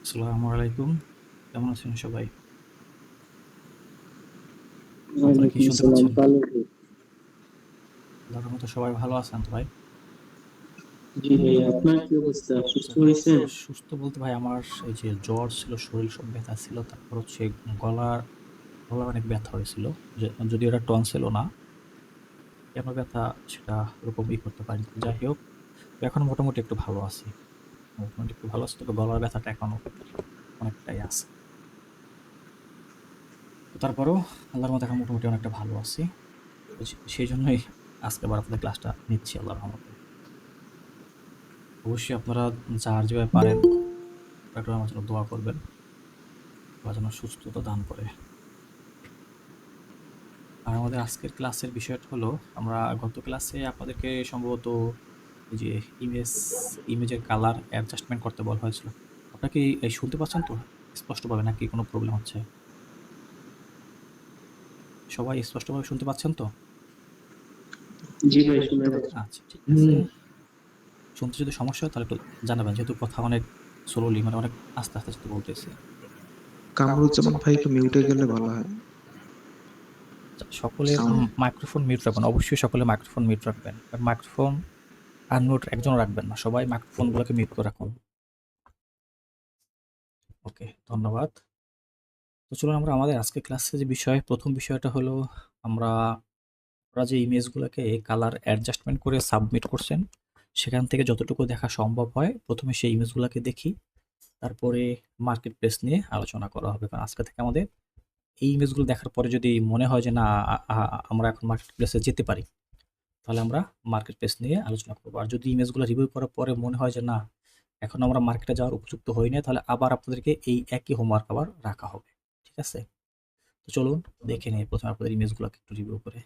আসসালামু আলাইকুম। কেমন আছেন সবাই? আপনারা কি ওয়ালাইকুম শুনতে আসসালাম। পাচ্ছেন? ভালো আছি। আল্লাহর রহমতে সবাই ভালো আছেন তো ভাই? জি ভাই, আপনার কি অবস্থা? সুস্থ আচ্ছা, হয়েছেন? সুস্থ বলতে ভাই আমার এই যে জ্বর ছিল, শরীর সব ব্যথা ছিল। তারপর হচ্ছে গলার গলায় অনেক ব্যথা হয়েছিল। যদিও এটা টনসিলও না। কেন ব্যথা সেটা ওরকম করতে পারিনি। যাই হোক, এখন মোটামুটি একটু ভালো আছি। মোটামুটি একটু ভালো আছি, তবে গলার ব্যথাটা এখনো অনেকটাই আছে। তো তারপরেও আল্লাহর মতে এখন মোটামুটি অনেকটা ভালো আছি। তো সেইজন্যই আজকে আবার আপনাদের ক্লাসটা নিচ্ছি আল্লাহর রহমতে। অবশ্যই আপনারা যার যেভাবে পারেন একটু আমার জন্য দোয়া করবেন। আল্লাহ যেন সুস্থতা দান করে। আর আমাদের আজকের ক্লাসের বিষয়টা হলো, আমরা গত ক্লাসে আপনাদেরকে সম্ভবত এই যে ইমেজের কালার অ্যাডজাস্টমেন্ট করতে বলা হয়েছিল। আপনারা কি এই শুনতে পাচ্ছেন তো স্পষ্টভাবে, নাকি কোনো প্রবলেম হচ্ছে? সবাই স্পষ্টভাবে শুনতে পাচ্ছেন তো? জি ভাই, শোনা যাচ্ছে। আচ্ছা, ঠিক আছে। শুনতে যদি সমস্যা হয় তাহলে একটু জানাবেন, যেহেতু কথা অনেক স্লোলি, মানে অনেক আস্তে আস্তে যেহেতু বলতেছি। কামরুজ্জামান ভাই একটু মিউটে গেলে ভালো হয়। আচ্ছা, সকলে সাউন্ড মাইক্রোফোন মিউট রাখবেন, অবশ্যই সকলে মাইক্রোফোন মিউট রাখবেন। মাইক্রোফোন আনমিউট একজনও রাখবেন না, সবাই মাইক্রোফোনগুলোকে মিউট করে রাখুন। ওকে, ধন্যবাদ। তো চলুন আমরা আমাদের আজকের ক্লাসে যে বিষয়, প্রথম বিষয়টা হলো, আমরা আমরা যে ইমেজগুলোকে কালার অ্যাডজাস্টমেন্ট করে সাবমিট করছেন, সেখান থেকে যতটুকু দেখা সম্ভব হয় প্রথমে সেই ইমেজগুলোকে দেখি, তারপরে মার্কেট প্লেস নিয়ে আলোচনা করা হবে। কারণ আজকে থেকে আমাদের এই ইমেজগুলো দেখার পরে যদি মনে হয় যে না, আমরা এখন মার্কেট প্লেসে যেতে পারি, তাহলে আমরা মার্কেট প্লেস নিয়ে আলোচনা করবো। আর যদি ইমেজগুলো রিভিউ করার পরে মনে হয় যে না, এখন আমরা মার্কেটে যাওয়ার উপযুক্ত হই না, তাহলে আবার আপনাদেরকে এই একই হোমওয়ার্ক আবার রাখা হবে। ঠিক আছে? তো চলুন দেখে নিই প্রথমে আপনাদের ইমেজগুলোকে একটু রিভিউ করে।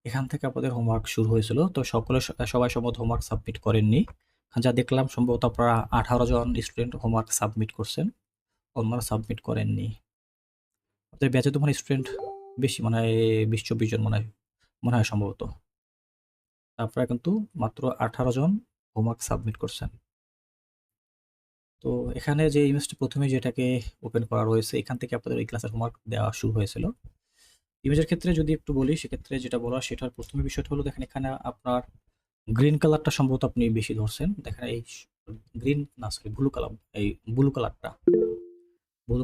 এখান থেকে আপনাদের হোমওয়ার্ক শুরু হয়েছিল। তো সবাই সম্ভবত হোমওয়ার্ক সাবমিট করেননি। যা দেখলাম সম্ভবত আপনারা 18 জন স্টুডেন্ট হোমওয়ার্ক সাবমিট করছেন, অন্যরা সাবমিট করেননি। আপনাদের ব্যাচে তো মানে স্টুডেন্ট বেশি, মনে হয় 20-24 জন মনে হয় সম্ভবত। আপনারা কিন্তু মাত্র 18 জন হোমওয়ার্ক সাবমিট করছেন। তো এখানে যে ইমেজটা প্রথমে যেটাকে ওপেন করা রয়েছে, এখান থেকে আপনাদের এই ক্লাসের হোমওয়ার্ক দেওয়া শুরু হয়েছিল। ইমেজের ক্ষেত্রে যদি একটু বলি, সেক্ষেত্রে যেটা বলা সেটার প্রথমে বিষয়টা হলো, দেখেন এখানে আপনার গ্রিন কালারটা সম্ভবত আপনি বেশি ধরছেন। দেখেন এই গ্রিন না, সরি, ব্লু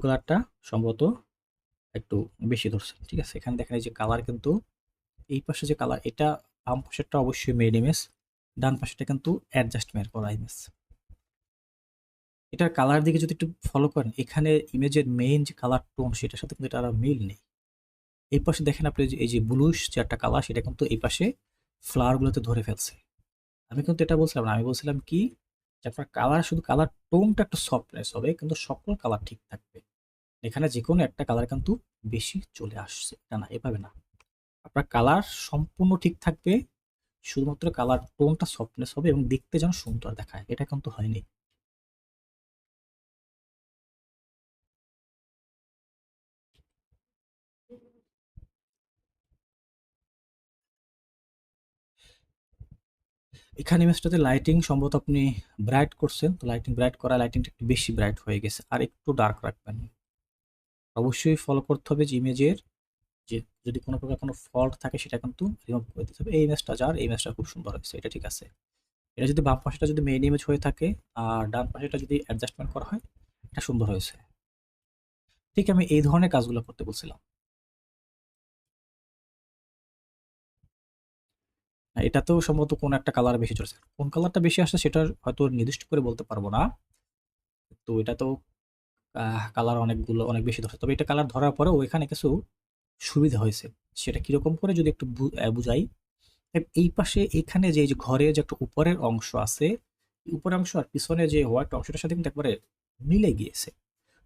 কালারটা সম্ভবত একটু বেশি ধরছেন। ঠিক আছে? এখানে দেখেন এই যে কালার, কিন্তু এই পাশে যে কালার, এটা বাম পাশেরটা অবশ্যই মেইন ইমেজ, ডান পাশেটা কিন্তু অ্যাডজাস্টমেন্ট করা ইমেজ। এটার কালার দিকে যদি একটু ফলো করেন, এখানে ইমেজের মেইন যে কালার টোন, সেটার সাথে কিন্তু এটা আর মিল নেই। এই পাশে দেখেন আপনি যে এই যে ব্লুইশ যে একটা কালার, সেটা কিন্তু এই পাশে ফ্লাওয়ার গুলোতে ধরে ফেলছে। আমি কিন্তু এটা বলছিলাম না, আমি বলছিলাম কি, যে আপনার কালার, শুধু কালার টোনটা একটু সফটনেস হবে, কিন্তু সকল কালার ঠিক থাকবে। এখানে যে কোনো একটা কালার কিন্তু বেশি চলে আসছে, এটা না, এভাবে না। আপনার কালার সম্পূর্ণ ঠিক থাকবে, শুধুমাত্র কালার টোনটা সফটনেস হবে এবং দেখতে যেন সুন্দর দেখায়, এটা কিন্তু হয়নি। এখানে ইমেজটাতে লাইটিং সম্ভবত আপনি ব্রাইট করছেন, তো লাইটিংটা একটু বেশি ব্রাইট হয়ে গেছে, আর একটু ডার্ক রাখবেন। অবশ্যই ফলো করতে হবে যে ইমেজের যে যদি কোনো প্রকার কোনো ফল্ট থাকে, সেটা কিন্তু রিমুভ করে দিতে হবে। এই ইমেজটা খুব সুন্দর হয়েছে, এটা ঠিক আছে। এটা যদি বাম পাশেটা যদি মেইন ইমেজ হয়ে থাকে, আর ডান পাশেটা যদি অ্যাডজাস্টমেন্ট করা হয়, এটা সুন্দর হয়েছে। ঠিক আমি এই ধরনের কাজগুলো করতে বলছিলাম। এটাতেও সম্ভবত কোনো একটা কালার বেশি চলেছে। কোন কালারটা বেশি আসছে সেটা হয়তো নির্দিষ্ট করে বলতে পারবো না। তো এটাতেও কালার অনেক বেশি ধরছে। তবে এটা কালার ধরার পরেও এখানে কিছু সুবিধা হয়েছে। সেটা কিরকম করে যদি একটু বুঝাই। এই পাশে এখানে যে এই যে ঘরের যে একটা উপরের অংশ আছে, উপরের অংশ আর পিছনে যে হোয়াইট অংশটার সাথে কিন্তু একবারে মিলে গিয়েছে।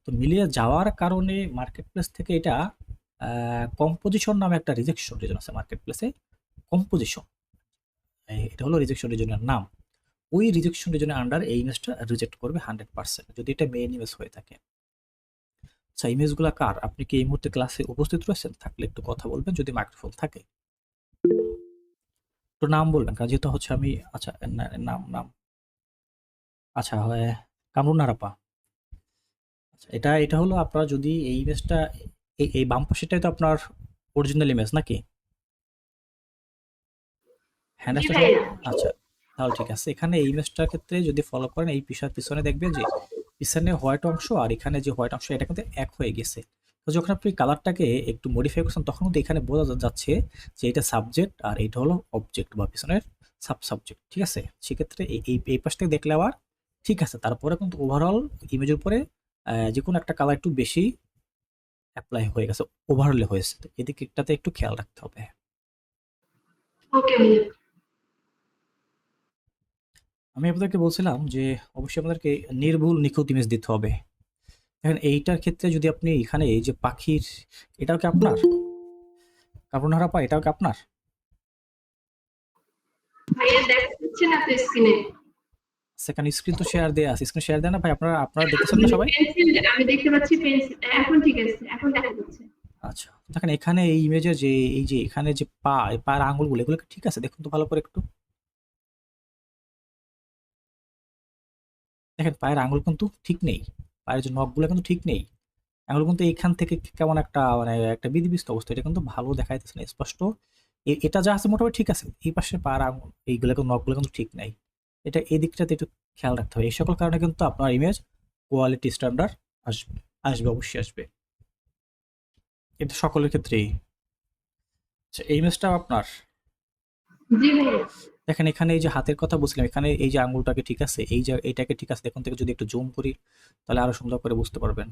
তো মিলিয়ে যাওয়ার কারণে মার্কেট প্লেস থেকে এটা কম্পোজিশন নামে একটা রিজেকশন রিজন আছে মার্কেট প্লেসে। কম্পোজিশন, এটা হলো রিজেকশন রিজনের নাম। ওই রিজেকশন রিজনের আন্ডার এই ইমেজটা রিজেক্ট করবে 100% যদি এটা মেইন ইমেজ হয়ে থাকে। আচ্ছা, ইমেজগুলা কার? আপনি কি এই মুহূর্তে ক্লাসে উপস্থিত রয়েছেন? থাকলে একটু কথা বলবেন যদি মাইক্রোফোন থাকে। একটু নাম বলবেন, কারণ যেহেতু হচ্ছে আমি আচ্ছা নাম আচ্ছা হয় কামরুন নারাপা। আচ্ছা, এটা হলো আপনার যদি এই ইমেজটা এই বাম পাশেটাই তো আপনার অরিজিনাল ইমেজ নাকি? হ্যান্ড জি আসটা ভাইয়া। আচ্ছা, তাহলে ঠিক আছে। এখানে এই ইমেজটার ক্ষেত্রে যদি ফলো করেন এই পিছনে দেখবেন যে পিছনে হোয়াইট অংশ আর এখানে যে হোয়াইট অংশ এটা কিন্তু এক হয়ে গেছে। তো যখন আপনি কালারটাকে একটু মডিফাই করছেন তখন কিন্তু এখানে বোঝা যাচ্ছে যে এটা সাবজেক্ট আর এটা হলো অবজেক্ট বা পিছনের সাবজেক্ট। ঠিক আছে? সেক্ষেত্রে এই পাশ থেকে দেখলে আবার ঠিক আছে। তারপরে কিন্তু ওভারঅল ইমেজের উপরে যেকোনো একটা কালার একটু বেশি অ্যাপ্লাই হয়ে গেছে, ওভারলে হয়েছে। তো এদিকটাতে একটু খেয়াল রাখতে হবে। ওকে ভাইয়া। আমি আপনাদেরকে বলছিলাম যে অবশ্যই আপনাদেরকে নির্ভুল নিখুঁত ইমেজ দিতে হবে। দেখেন এইটার ক্ষেত্রে যদি আপনি এখানে এই যে পাখির এটাও কি আপনার? কামরুন হারাপা এটাও কি আপনার? ভাইয়া দেখা যাচ্ছে না তো স্ক্রিনে। সেখানে স্ক্রিন তো শেয়ার দেয়া আছে। স্ক্রিন শেয়ার দেয় না ভাই? আপনারা দেখতেছেন না সবাই? পেন্সিল আমি দেখতে পাচ্ছি পেন্সিল। এখন ঠিক আছে। এখন দেখা যাচ্ছে। আচ্ছা। দেখেন এখানে এই ইমেজের যে এই যে এখানে যে পা, এই পায়ের আঙ্গুলগুলো এগুলো কি ঠিক আছে? দেখুন তো ভালো করে একটু। দেখেন পায়ের আঙ্গুল কিন্তু ঠিক নেই। পায়ের যে নখগুলো কিন্তু ঠিক নেই। আঙ্গুল কিন্তু এইখান থেকে কেমন একটা মানে একটা বিধিবিস্ত অবস্থা। এটা কিন্তু ভালো দেখাইতেছে না স্পষ্ট। এটা যা আছে মোটামুটি ঠিক আছে। এই পাশে পায়ের আঙ্গুল এইগুলো কিন্তু নখগুলো কিন্তু ঠিক নাই। এটা এই দিকটাতে একটু খেয়াল রাখতে হবে। এই সকল কারণে কিন্তু আপনার ইমেজ কোয়ালিটি স্ট্যান্ডার্ড আসবে। আসবে, অবশ্যই আসবে। কিন্তু সকলের ক্ষেত্রেই। আচ্ছা, এই ইমেজটাও আপনার? জি ভাইয়া। দেখেন এখানে এই যে হাতের কথা বলছিলাম, এখানে এই যে আঙ্গুলটাকে ঠিক আছে, এই যে এইটাকে ঠিক আছে। দেখুন থেকে যদি একটু জুম করি তাহলে আরো সুন্দর করে বুঝতে পারবেন।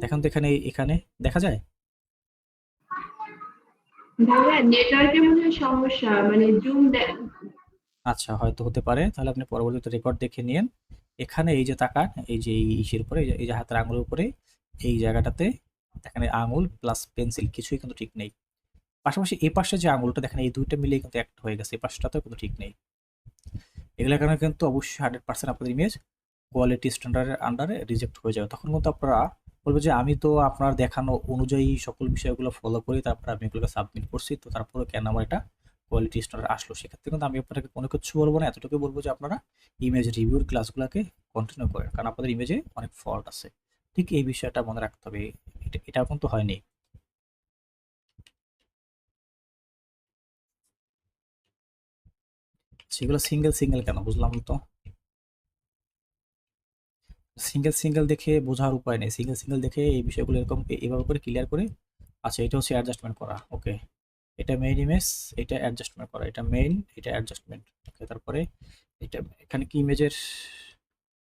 দেখেন তো এখানে দেখা যায়? ভাইয়া নেটওয়ার্কের মনে হয় সমস্যা, মানে জুম দেন। আচ্ছা, হয়তো হতে পারে। তাহলে আপনি পরবর্তীতে রেকর্ড দেখে নিয়েন। এখানে এই যে তাকান, এই যে এই ইসের উপরে এই যে হাতের আঙুলের উপরে এই জায়গাটাতে দেখেন এই আঙুল প্লাস পেন্সিল কিছুই কিন্তু ঠিক নেই। পাশাপাশি এই পাশে যে আঙুলটা দেখেন এই ২ টা মিলিয়ে কিন্তু একটা হয়ে গেছে। এই পাশটাতেও কিন্তু ঠিক নেই। এগুলোর কারণে কিন্তু অবশ্যই 100% আপনাদের ইমেজ কোয়ালিটি স্ট্যান্ডার্ডের আন্ডারে রিজেক্ট হয়ে যাবে। তখন কিন্তু আপনারা বলবে যে আমি তো আপনার দেখানো অনুযায়ী সকল বিষয়গুলো ফলো করি তারপরে আমি এগুলোকে সাবমিট করছি। তো তারপরেও কেন আমার এটা কোয়ালিটি স্ট্যান্ডার্ড আসলো? সেক্ষেত্রে কিন্তু আমি আপনাকে কোনো কিছু বলব না। এতটুকুই বলব যে আপনারা ইমেজ রিভিউর ক্লাসগুলোকে কন্টিনিউ করেন। কারণ আপনাদের ইমেজে অনেক ফল্ট আছে। ঠিক এই বিষয়টা মনে রাখতে হবে। এটাও কিন্তু হয়নি। সেগুলো সিঙ্গেল কেন বুঝলাম তো। সিঙ্গেল দেখে বোঝার উপায় নেই। সিঙ্গেল দেখে এই বিষয়গুলো এরকম এভাবে করে ক্লিয়ার করে আচ্ছা এটা হচ্ছে অ্যাডজাস্টমেন্ট করা। ওকে। এটা মেইন ইমেজ, এটা অ্যাডজাস্টমেন্ট করা। এটা মেইন, এটা অ্যাডজাস্টমেন্ট। ওকে, তারপরে এটা এখানে কি ইমেজের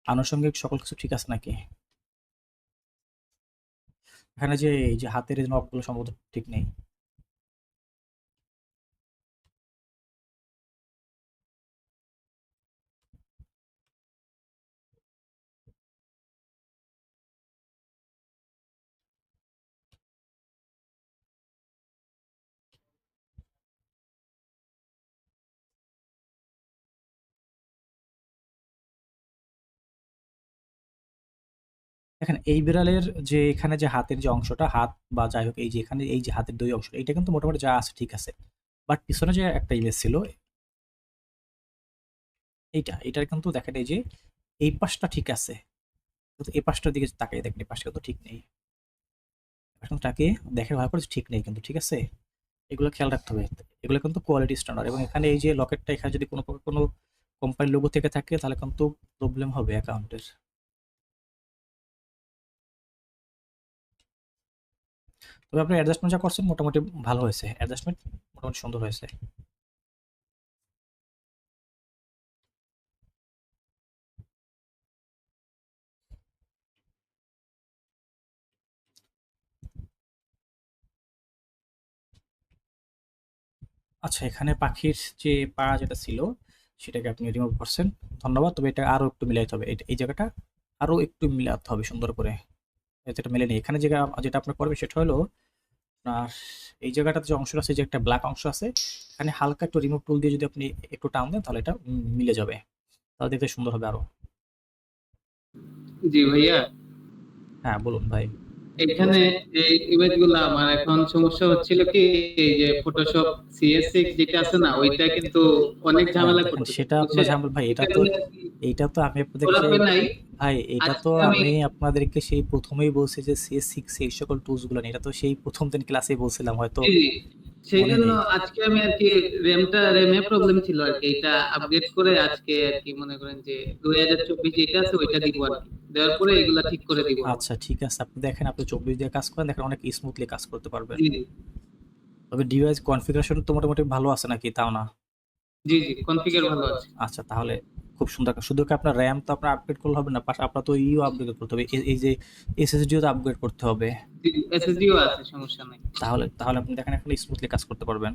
আনুষঙ্গিক সকল কিছু ঠিক আছে নাকি? এখানে যে এই যে হাতের এই নখগুলো সম্ভবত ঠিক নেই। দেখেন এই বিড়ালের যে এখানে যে হাতের যে অংশটা হাত বা যাই হোক এই যে এখানে এই যে হাতের ২ অংশ এটা কিন্তু মোটামুটি যা আছে ঠিক আছে। বাট পিছনে যে একটা ইমেজ ছিল এটার কিন্তু দেখেন এই যে এই পাশটা ঠিক আছে। কিন্তু এই পাশটার দিকে তাকিয়ে দেখেন এই পাশটা কিন্তু ঠিক নেই। এখন তাকিয়ে দেখেন ভালো করে ঠিক নেই কিন্তু, ঠিক আছে? এগুলো খেয়াল রাখতে হবে। এগুলো কিন্তু কোয়ালিটি স্ট্যান্ডার্ড এবং এখানে এই যে লকেটটা এখানে যদি কোনো প্রকার কোনো কোম্পানির লোগো থেকে থাকে তাহলে কিন্তু প্রবলেম হবে অ্যাকাউন্টের। তবে আপনি অ্যাডজাস্টমেন্ট যা করছেন মোটামুটি ভালো হয়েছে। অ্যাডজাস্টমেন্ট মোটামুটি সুন্দর হয়েছে। আচ্ছা, এখানে পাখির যে পা যেটা ছিল সেটাকে আপনি রিমুভ করছেন। ধন্যবাদ। তবে এটা আরো একটু মিলাইতে হবে। এই জায়গাটা আরো একটু মিলাতে হবে সুন্দর করে। যেটা মেলেনি। এখানে যেটা আপনার করবে সেটা হলো আপনার এই জায়গাটাতে যে অংশটা আছে যে একটা ব্ল্যাক অংশ আছে, এখানে হালকা একটু রিমুভ টুল দিয়ে যদি আপনি একটু টান দেন তাহলে এটা মিলে যাবে। তাহলে দেখতে সুন্দর হবে আরো। জি ভাইয়া। হ্যাঁ বলুন ভাই। এখানে এই ইমেজ গুলা আমার এখন সমস্যা হচ্ছিল কি, এই যে ফটোশপ CS6 যেটা আছে না, ওইটা কিন্তু অনেক হ্যাঁ ঝামেলা দেখেন করতেছে, সেটা আপনার বুঝছেন? ঝামেলা ভাই, এটা এটা তো নিয়ে আর কি এইটা তো আমি করা আপনাদেরকে হয় নাই। ভাই এটা তো আজকে আমি আমি আপনাদেরকে সেই প্রথমেই বলছি যে CS6 এই সকল টুলস গুলো নিয়ে, এটা তো সেই প্রথম দিন ক্লাসেই বলছিলাম, হয়তো জি, জি। সেই মনে জন্য নেই। আজকে আমি আর কি র্যামে প্রবলেম ছিল আর কি, এটা আপডেট করে আজকে আর কি মনে করেন যে 2024 যেটা আছে ওইটা দিব আর কি, দেওয়ার পরে এগুলা ঠিক করে দিব। আচ্ছা ঠিক আছে, আপনি দেখেন আপনি 24 দিয়ে কাজ করেন, দেখেন অনেক স্মুথলি কাজ করতে পারবেন। জি, জি, তবে ডিভাইস কনফিগারেশন তো মোটামুটি ভালো আছে নাকি, তাও না? জি, জি, কনফিগার ভালো আছে। আচ্ছা তাহলে খুব সুন্দর। শুধু কি আপনার র্যাম তো আপনার আপগ্রেড করলে হবে না, পাশে আপনার তো ইও আপগ্রেড করতে হবে, এই যে এসএসডিও তো আপগ্রেড করতে হবে। জি, SSD-ও আছে, সমস্যা নাই। তাহলে তাহলে আপনি দেখেন এখন স্মুথলি কাজ করতে পারবেন।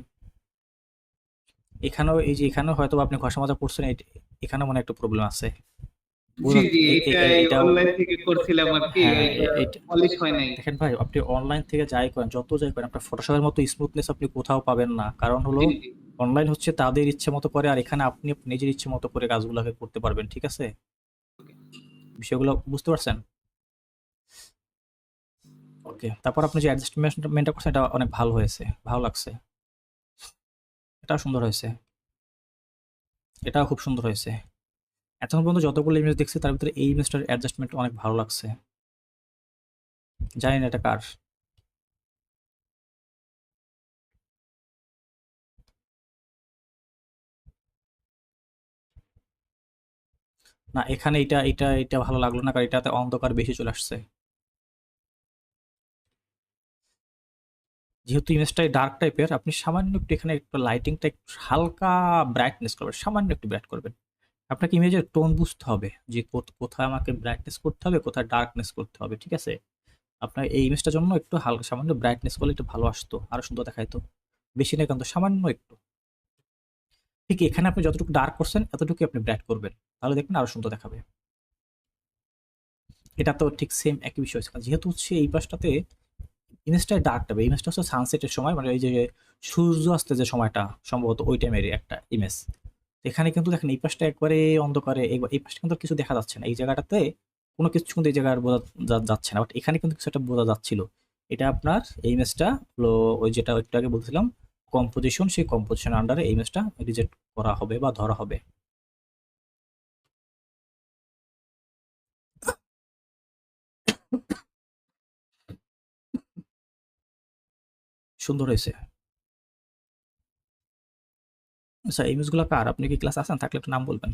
এখানেও এই যে এখানেও হয়তো আপনি ঘষা মাজা করছেন, এখানেও মনে হয় একটু প্রবলেম আছে। জি, বোঝা জি, এটাই এটাও অনলাইন থেকে করছিলাম আর কি, হ্যাঁ ওইটা এটা পলিশ হয় নাই। দেখেন ভাই, আপনি অনলাইন থেকে যাই করেন, যত যাই করেন, আপনার ফটোশপের মতো স্মুথনেস আপনি কোথাও পাবেন না। কারণ হলো জি, জি, অনলাইন হচ্ছে তাদের ইচ্ছে মতো করে, আর এখানে আপনি আপনার নিজের ইচ্ছে মতো করে কাজগুলোকে করতে পারবেন। ঠিক আছে, বিষয়গুলো বুঝতে পারছেন? ওকে, তারপর আপনি যে অ্যাডজাস্টমেন্টটা করছেন এটা অনেক ভালো হয়েছে, ভালো লাগছে। এটাও সুন্দর হয়েছে, এটাও খুব সুন্দর হয়েছে। এতক্ষণ পর্যন্ত যতগুলো ইমেজ দেখছি তার ভিতরে এই ইমেজটার অ্যাডজাস্টমেন্ট অনেক ভালো লাগছে। জানি না এটা কার। না এখানে এটা ভালো লাগলো না, কারণ এটাতে অন্ধকার বেশি চলে আসছে। যেহেতু ইমেজটাই ডার্ক টাইপের, আপনি সামান্য একটু এখানে একটু লাইটিংটা একটু হালকা ব্রাইটনেস করবেন, সামান্য একটু ব্রাইট করবেন। আপনাকে ইমেজের টোন বুঝতে হবে যে কোথায় আমাকে ব্রাইটনেস করতে হবে, কোথায় ডার্কনেস করতে হবে। ঠিক আছে, আপনার এই ইমেজটার জন্য একটু হালকা সামান্য ব্রাইটনেস করলে একটু ভালো আসতো, আরো সুন্দর দেখাইতো। বেশি না কিন্তু সামান্য একটু। ঠিক এখানে আপনি যতটুকু ডার্ক করছেন এতটুকু আপনি ব্রাইট করবেন, তাহলে দেখবেন আরো সুন্দর দেখাবে। এটা তো ঠিক সেম একই বিষয় হচ্ছে, যেহেতু হচ্ছে এই পাশটাতে ইমেজটা ডার্ক টাইপের, ইমেজটা হচ্ছে সানসেটের সময়, মানে এই যে সূর্য আসতে যে সময়টা, সম্ভবত ওই টাইমের একটা ইমেজ। এখানে কিন্তু দেখেন এই পাশটা একবারে অন্ধকারে, এই পাশটা কিন্তু কিছু দেখা যাচ্ছে না, এই জায়গাটাতে কোনো কিছু কিন্তু এই জায়গায় বোঝা যাচ্ছে না, বাট এখানে কিন্তু কিছু একটা বোঝা যাচ্ছিল। এটা আপনার এই ইমেজটা হলো ওই যেটা একটু আগে বলছিলাম কম্পোজিশন, সেই কম্পোজিশন আন্ডারে এই ইমেজটা রিজেক্ট করা হবে বা ধরা হবে। সুন্দর হয়েছে। আচ্ছা এই ইমেজগুলো কার? আপনি কি ক্লাস আছেন? থাকলে একটু নাম বলবেন।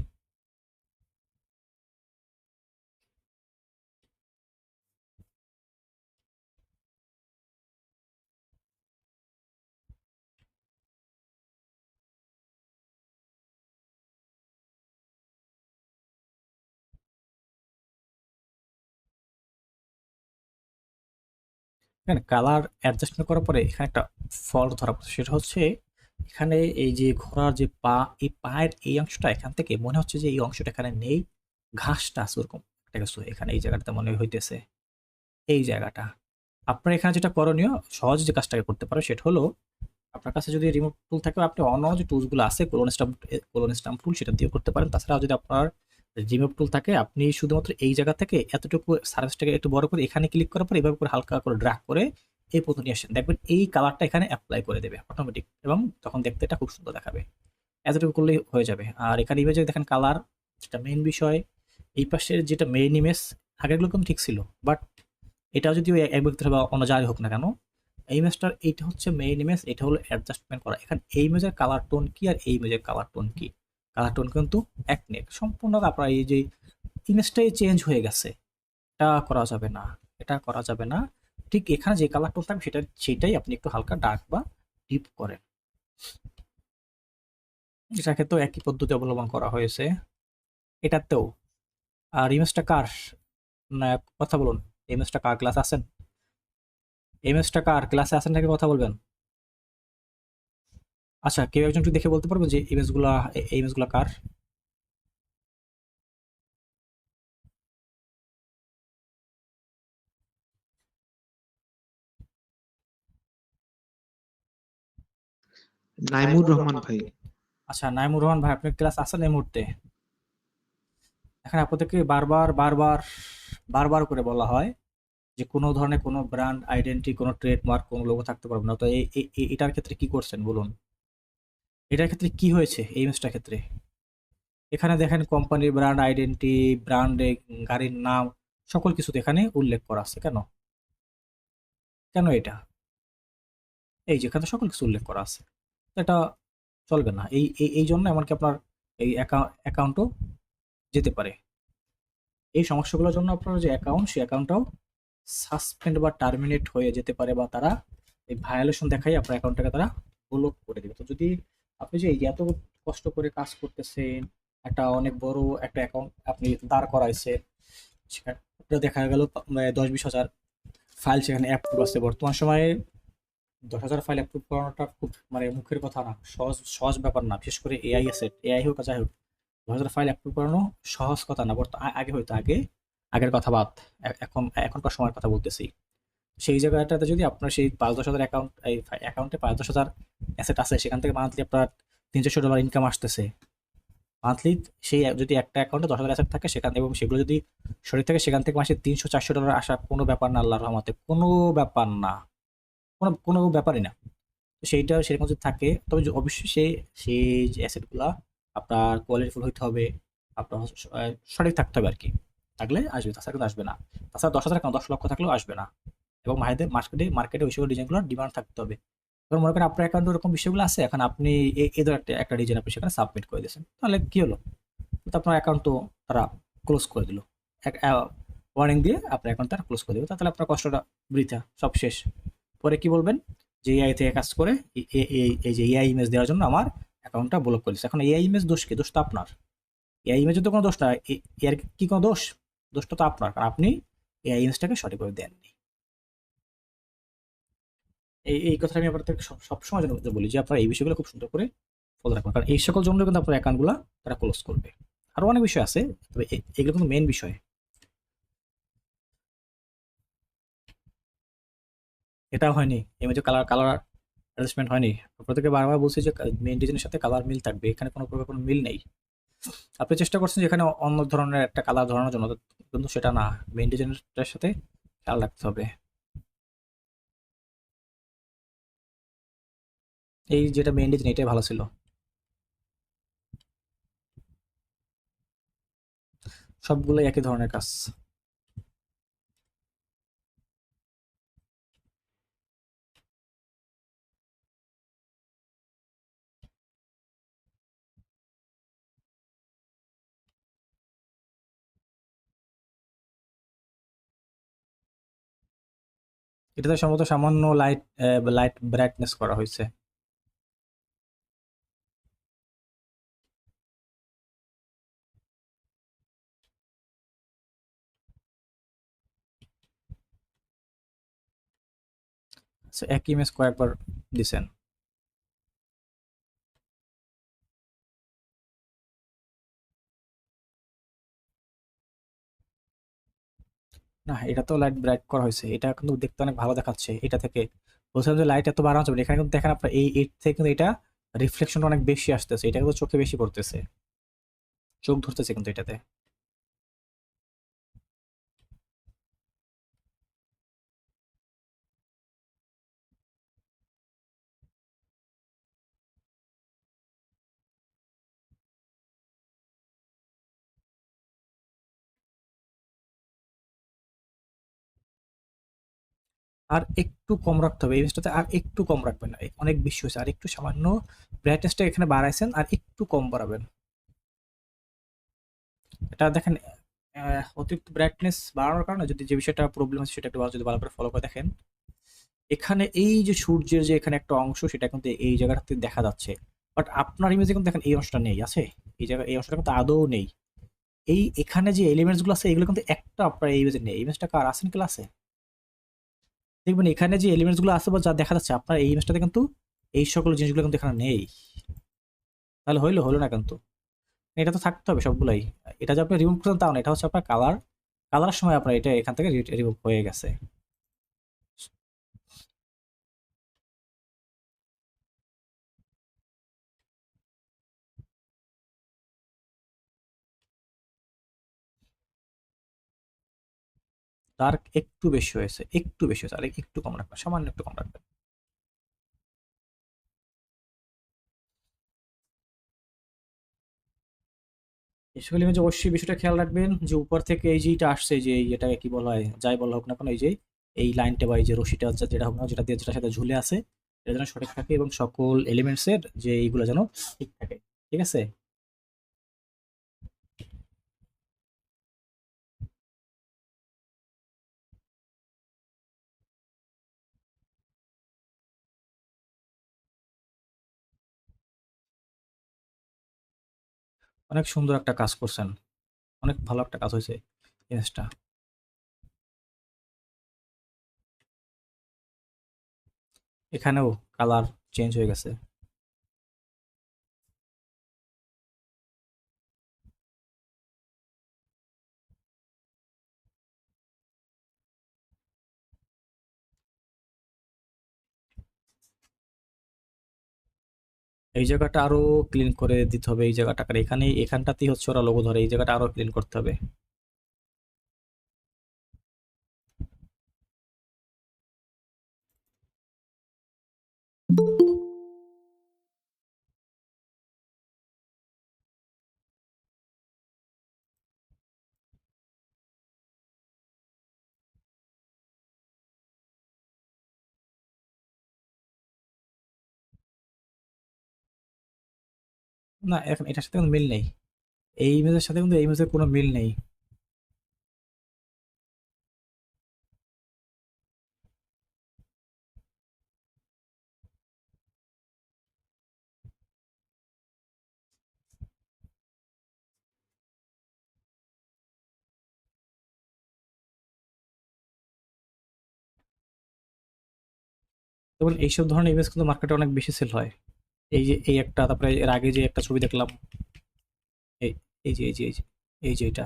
এখানে কালার অ্যাডজাস্টমেন্ট করার পরে এখানে একটা ফল্ট ধরা পড়ছে, সেটা হচ্ছে এখানে এই যে ঘোড়ার যে পা, এই পায়ের এই অংশটা এখান থেকে মনে হচ্ছে যে এই অংশটা এখানে নেই, ঘাসটা আছে ওরকম একটা কিছু এখানে এই জায়গাটাতে মনে হইতেছে, এই জায়গাটা। আপনার এখানে যেটা করণীয়, সহজ যে কাজটাকে করতে পারে সেটা হলো, আপনার কাছে যদি রিমুভ টুল থাকে, আপনি অন্য যে টুলসগুলো আছে কোলন স্টাম্প টুল, সেটা দিয়ে করতে পারেন। তাছাড়াও যদি আপনার রিমুভ টুল থাকে, আপনি শুধুমাত্র এই জায়গা থেকে এতটুকু সার্ফেসটাকে একটু বড় করে এখানে ক্লিক করার পর এভাবে করে হালকা করে ড্র্যাগ করে এই পর্যন্ত নিয়ে আসেন, দেখবেন এই কালারটা এখানে অ্যাপ্লাই করে দেবে অটোমেটিক, এবং তখন দেখতে এটা খুব সুন্দর দেখাবে। এতটুকু করলেই হয়ে যাবে। আর এখানে ইমেজে দেখেন কালার, যেটা মেইন বিষয়, এই পাশের যেটা মেইন ইমেজ আগেরগুলো কিন্তু ঠিক ছিল, বাট এটাও যদি ওই এক ব্যক্তির বা অন্য যাই হোক না কেন, এই ইমেজটার এইটা হচ্ছে মেইন ইমেজ, এটা হলো অ্যাডজাস্টমেন্ট করা। এখানে এই ইমেজের কালার টোন কি আর এই ইমেজের কালার টোন কি, কালার টোন কিন্তু এক নেই, সম্পূর্ণ আপনার এই যে ইমেজটাই চেঞ্জ হয়ে গেছে। এটা করা যাবে না, এটা করা যাবে না। ঠিক এখানে যে কালার টোন থাকবে সেটাই আপনি একটু হালকা ডার্ক বা ডিপ করেন। এটাকে তো একই পদ্ধতি অবলম্বন করা হয়েছে এটাতেও। আর ইমেজটা কার? না কথা বলুন, ইমেজটা কার? ক্লাসে আছেন? ইমেজটা কার? ক্লাসে আছেন নাকি কথা বলবেন? আচ্ছা কেউ একজন একটু দেখে বলতে পারবে যে এই ইমেজগুলা কার? নাইমুর রহমান ভাই। আচ্ছা নাইমুর রহমান ভাই, আপনার ক্লাস আছেন এই মুহূর্তে? এখানে আপনাদেরকে বারবার বারবার বারবার করে বলা হয় যে কোনো ধরনের কোনো ব্র্যান্ড আইডেন্টিটি, কোনো ট্রেডমার্ক, কোনো লোগো থাকতে পারবে না। তো এটার ক্ষেত্রে কি করছেন বলুন? এটার ক্ষেত্রে কি হয়েছে এই ইমেজটার ক্ষেত্রে? এখানে দেখেন কোম্পানির ব্র্যান্ড আইডেন্টিটি, ব্র্যান্ডে গাড়ির নাম সকল কিছু এখানে উল্লেখ করা আছে। কেন? কেন এটা? এই যে এখানে সকল কিছু উল্লেখ করা আছে। তো এটা চলবে না। এই জন্য এমনকি আপনার এই অ্যাকাউন্টও যেতে পারে। এই সমস্যাগুলোর জন্য আপনার যে অ্যাকাউন্ট, সেই অ্যাকাউন্টটাও সাসপেন্ড বা টার্মিনেট হয়ে যেতে পারে, বা তারা এই ভায়োলেশন দেখাই আপনার অ্যাকাউন্টটাকে তারা ব্লক করে দেবে। তো যদি আপনি যে এই যে এত কষ্ট করে কাজ করতেছেন, একটা অনেক বড় একটা অ্যাকাউন্ট আপনি দাঁড় করাইছেন, সেখানে দেখা গেল 10-20 হাজার ফাইল সেখানে অ্যাপ্রুভ আছে। বর্তমান সময়ে 10,000 ফাইল অ্যাপ্রুভ করানোটা খুব মুখের কথা না, সহজ ব্যাপার না। বিশেষ করে এআই এসেট, এআই হোক আর যাই হোক, 10,000 ফাইল অ্যাপ্রুভ করানো সহজ কথা না। আগে হয়তো আগের কথা বাদ, এখনকার সময়ের কথা বলতেছি। সেই জায়গাটাতে যদি আপনার সেই 5-10 হাজার অ্যাকাউন্টে 5-10 হাজার অ্যাসেট আছে, সেখান থেকে মান্থলি আপনার $300 ইনকাম আসতেছে মান্থলি। সেই যদি একটা অ্যাকাউন্টে 10,000 অ্যাসেট থাকে সেখান, এবং সেগুলো যদি সঠিক থাকে, সেখান থেকে মাসে $300-400 আসা কোনো ব্যাপার না, আল্লাহর রহমতে কোনো ব্যাপার না, কোনো ব্যাপারই না। তো সেইটা সেরকম যদি থাকে, তবে অবশ্যই সেই যে অ্যাসেটগুলা আপনার কোয়ালিটিফুল হইতে হবে, আপনার সঠিক থাকতে হবে আর কি। থাকলে আসবে, তাছাড়া কিন্তু আসবে না। তাছাড়া 10,000 কেন, 10 লক্ষ থাকলেও আসবে না। এবং মার্কেটে ওই সকল ডিজাইনগুলোর ডিমান্ড থাকতে হবে। এবার মনে করেন আপনার অ্যাকাউন্টে ওরকম বিষয়গুলো আছে, এখন আপনি এই ধর একটা ডিজাইন আপনি সেখানে সাবমিট করে দিয়েছেন, তাহলে কি হলো? তো আপনার অ্যাকাউন্ট তো তারা ক্লোজ করে দিল, ওয়ার্নিং দিয়ে আপনার অ্যাকাউন্ট তারা ক্লোজ করে দেবে। তাহলে আপনার কষ্টটা বৃথা, সব শেষ। পরে কি বলবেন? যে এআই থেকে কাজ করে এই যে এআই ইমেজ দেওয়ার জন্য আমার অ্যাকাউন্টটা ব্লক করে দিচ্ছে। এখন এআই ইমেজ দোষ কি? দোষ তো আপনার। এআই ইমেজের তো কোনো দোষ না। এর কি কোনো দোষ? দোষটা তো আপনার, কারণ আপনি এআই ইমেজটাকে সঠিকভাবে দেননি। এই কথাটা আমি আপনাদের সবসময় জন্য বলি যে আপনারা এই বিষয়গুলো খুব সুন্দর করে ফলো রাখবেন, কারণ এই সকল জন্য কিন্তু আপনার অ্যাকাউন্টগুলো তারা ক্লোজ করবে। আরও অনেক বিষয় আছে, তবে এগুলো কিন্তু মেন বিষয়। এটা হয়নি, ইমেজে কালার কালার অ্যাডজাস্টমেন্ট হয়নি। আপনাদেরকে বারবার বলছি যে মেইন ডিজাইনের সাথে কালার মিল থাকবে, এখানে কোনো প্রকার কোনো মিল নেই। আপনি চেষ্টা করছেন যে এখানে অন্য ধরনের একটা কালার ধরানোর জন্য, কিন্তু সেটা না, মেইন ডিজাইনটার সাথে খেয়াল রাখতে হবে। এই যেটা মেইন ডিজাইন, এটাই ভালো ছিল। সবগুলোই একই ধরনের কাজ। এটাতে সম্ভবত সামান্য লাইট ব্রাইটনেস করা হয়েছে। আচ্ছা, এক ইমেজ কয়েকবার দিছেন। না, এটা তো লাইট ব্রাইট করা হয়েছে, এটা কিন্তু দেখতে অনেক ভালো দেখাচ্ছে। এটা থেকে বলছিলাম যে লাইট এত বাড়ানো যাবে না। এখানে কিন্তু দেখেন আপনার এর থেকে কিন্তু এটা রিফ্লেকশনটা অনেক বেশি আসতেছে, এটা কিন্তু চোখে বেশি পড়তেছে, চোখ ধরতেছে কিন্তু এটাতে। আর একটু কম রাখতে হবে, এই ইমেজটাতে আর একটু কম রাখবেন না, অনেক বেশি হয়েছে। আর একটু সামান্য ব্রাইটনেসটা এখানে বাড়াইছেন, আর একটু কম বাড়াবেন। এটা দেখেন, অতিরিক্ত ব্রাইটনেস বাড়ানোর কারণে যদি যে বিষয়টা প্রবলেম হচ্ছে, সেটা একটু যদি ভালো করে ফলো করে দেখেন, এখানে এই যে সূর্যের যে এখানে একটা অংশ, সেটা কিন্তু এই জায়গাটাতে দেখা যাচ্ছে। বাট আপনার ইমেজে কিন্তু দেখেন এই অংশটা নেই, আছে এই জায়গায়, এই অংশটা কিন্তু আদৌ নেই। এখানে যে এলিমেন্টস গুলো আছে, এগুলো কিন্তু একটা আপনার এই ইমেজে নেই। ইমেজটা কার আছেন ক্লাসে? দেখবেন এখানে যে এলিমেন্টস গুলো আছে বা যা দেখা যাচ্ছে, আপনার এই ইমেজটাতে কিন্তু এই সকল জিনিসগুলো কিন্তু এখানে নেই। তাহলে হলো না কিন্তু। এটা তো থাকতে হবে সবগুলাই। এটা যে আপনি রিমুভ করছেন তাও না, এটা হচ্ছে আপনার কালার সময় আপনার এটা এখান থেকে রিমুভ হয়ে গেছে। ডার্ক একটু বেশি হয়েছে, একটু বেশি হয়েছে, আর একটু কম রাখবেন, সামান্য একটু কম রাখবেন। স্কুল ইমেজ অবশ্যই বিষয়টা খেয়াল রাখবেন যে উপর থেকে এই যেটা আসছে, যে এটাকে কি বলা হয়, যাই বলা হোক না কেন, এই যে এই লাইনটা বা এই যে রশিটা যেটা হোক না, যেটা দিয়ে যেটার সাথে ঝুলে আছে, এটা যেন সঠিক থাকে এবং সকল এলিমেন্টসের যে এইগুলো যেন ঠিক থাকে। ঠিক আছে? অনেক সুন্দর একটা কাজ করছেন, অনেক ভালো একটা কাজ হয়েছে ইমেজটা। এখানেও কালার চেঞ্জ হয়ে গেছে। এই জায়গাটা আরো ক্লিন করে দিতে হবে, এই জায়গাটা, আর এখানে এখানটাতেই হচ্ছে ওরা লোগো ধরে, এই জায়গাটা আরো ক্লিন করতে হবে। না, এখন এটার সাথে কোনো মিল নেই, এই ইমেজের সাথে কিন্তু এই ইমেজের কোনো মিল নেই। যেমন এইসব ধরনের ইমেজ কিন্তু মার্কেটে অনেক বেশি সেল হয়। এই যে এই একটা, তারপরে এর আগে যে একটা ছবি দেখলাম, এই এই যে এই যে এই যে এই যে এটা,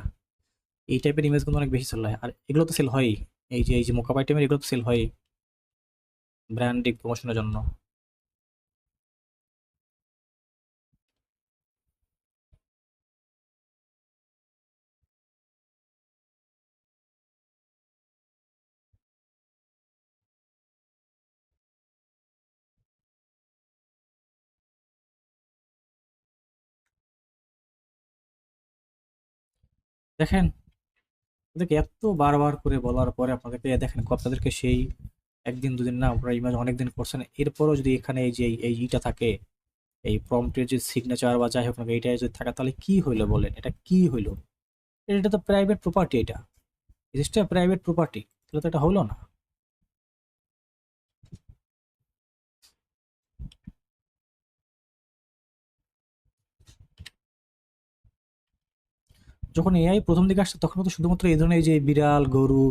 এই টাইপের ইমেজ কিন্তু অনেক বেশি সেল হয়, আর এগুলো তো সেল হয়ই। এই যে মোকাপ আইটেমের এগুলো তো সেল হয়ই ব্র্যান্ডিং প্রমোশনের জন্য। দেখেন, আপনাদেরকে এত বারবার করে বলার পরে আপনাদেরকে দেখেন, আপনাদেরকে সেই একদিন দুদিন না, আপনারা ইমেজ অনেকদিন করছেন, এরপরও যদি এখানে এই যে এই ইটা থাকে, এই প্রম্পটের যে সিগনেচার বা যাই হোক না, এইটা যদি থাকে, তাহলে কি হইলো বলেন? এটা কি হইলো? এটা তো প্রাইভেট প্রপার্টি, এটা জিনিসটা প্রাইভেট প্রপার্টি, তাহলে তো এটা হলো না। যখন এআই প্রথম দিকে আসছে তখন তো শুধুমাত্র এই ধরনের এই যে বিড়াল, গরু,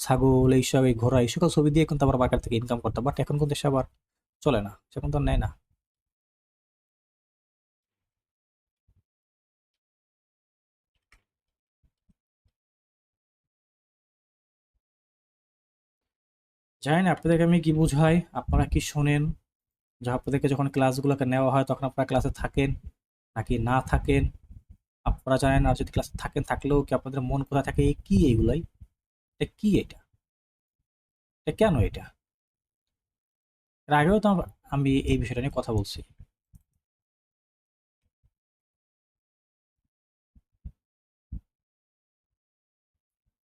ছাগল, এইসব, এই ঘোড়া, এই সকল ছবি দিয়ে কিন্তু আবার মার্কেট থেকে ইনকাম করতাম, বাট এখন কিন্তু এসে আবার চলে না, সেখন তো আর নেয় না। জানি না আপনাদেরকে আমি কি বুঝাই, আপনারা কি শোনেন, যা আপনাদেরকে যখন ক্লাসগুলোকে নেওয়া হয় তখন আপনারা ক্লাসে থাকেন নাকি না থাকেন আপনারা জানেন, আর যদি ক্লাসে থাকেন থাকলেও কি আপনাদের মন কোথায় থাকে, এই কি এইগুলাই, এটা কি, এটা এটা কেন এটা? এর আগেও তো আমি এই বিষয়টা নিয়ে কথা বলছি।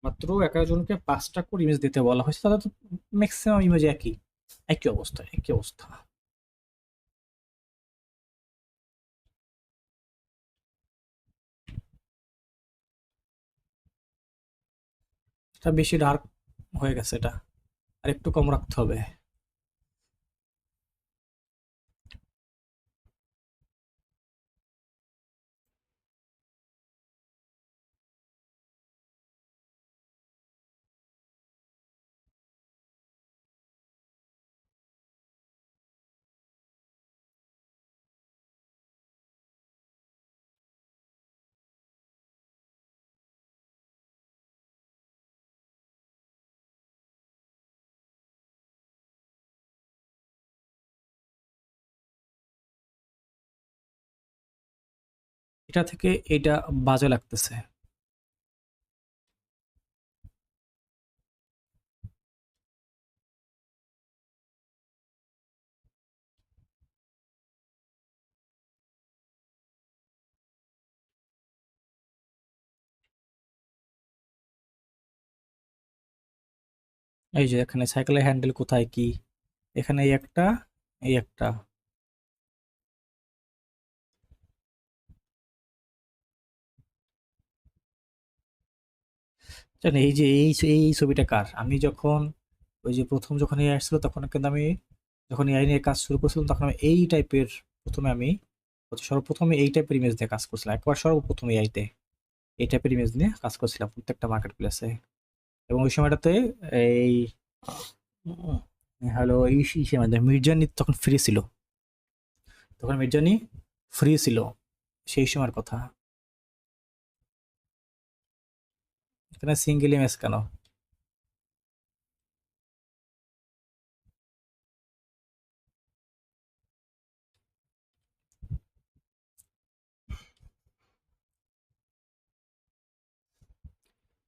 মাত্র 11 জনকে 5টা করে ইমেজ দিতে বলা হয়েছে, তাহলে তো ম্যাক্সিমাম ইমেজ একই, একই অবস্থা, একই অবস্থা। এটা বেশি ডার্ক হয়ে গেছে, এটা আর একটু কম রাখতে হবে। এটা থেকে এটা বাজে লাগতেছে। এই যে এখানে সাইকেলের হ্যান্ডেল কোথায় কি, এখানে এই একটা, এই একটা। জানেন এই যে এই ছবিটা কার? আমি যখন ওই যে প্রথম যখন এআই আসছিল তখন কিন্তু আমি যখন এআই নিয়ে কাজ শুরু করছিলাম তখন আমি এই টাইপের প্রথমে আমি সর্বপ্রথমে এই টাইপের ইমেজ দিয়ে কাজ করছিলাম, একবার সর্বপ্রথম এআইতে এই টাইপের ইমেজ নিয়ে কাজ করছিলাম প্রত্যেকটা মার্কেট প্লেসে। এবং ওই সময়টাতে এই হ্যালো ইসের মাধ্যমে মির্জানি তখন ফ্রি ছিল, তখন মির্জানি ফ্রি ছিল সেই সময়ের কথা। এখানে সিঙ্গেল ইমেজ কেন?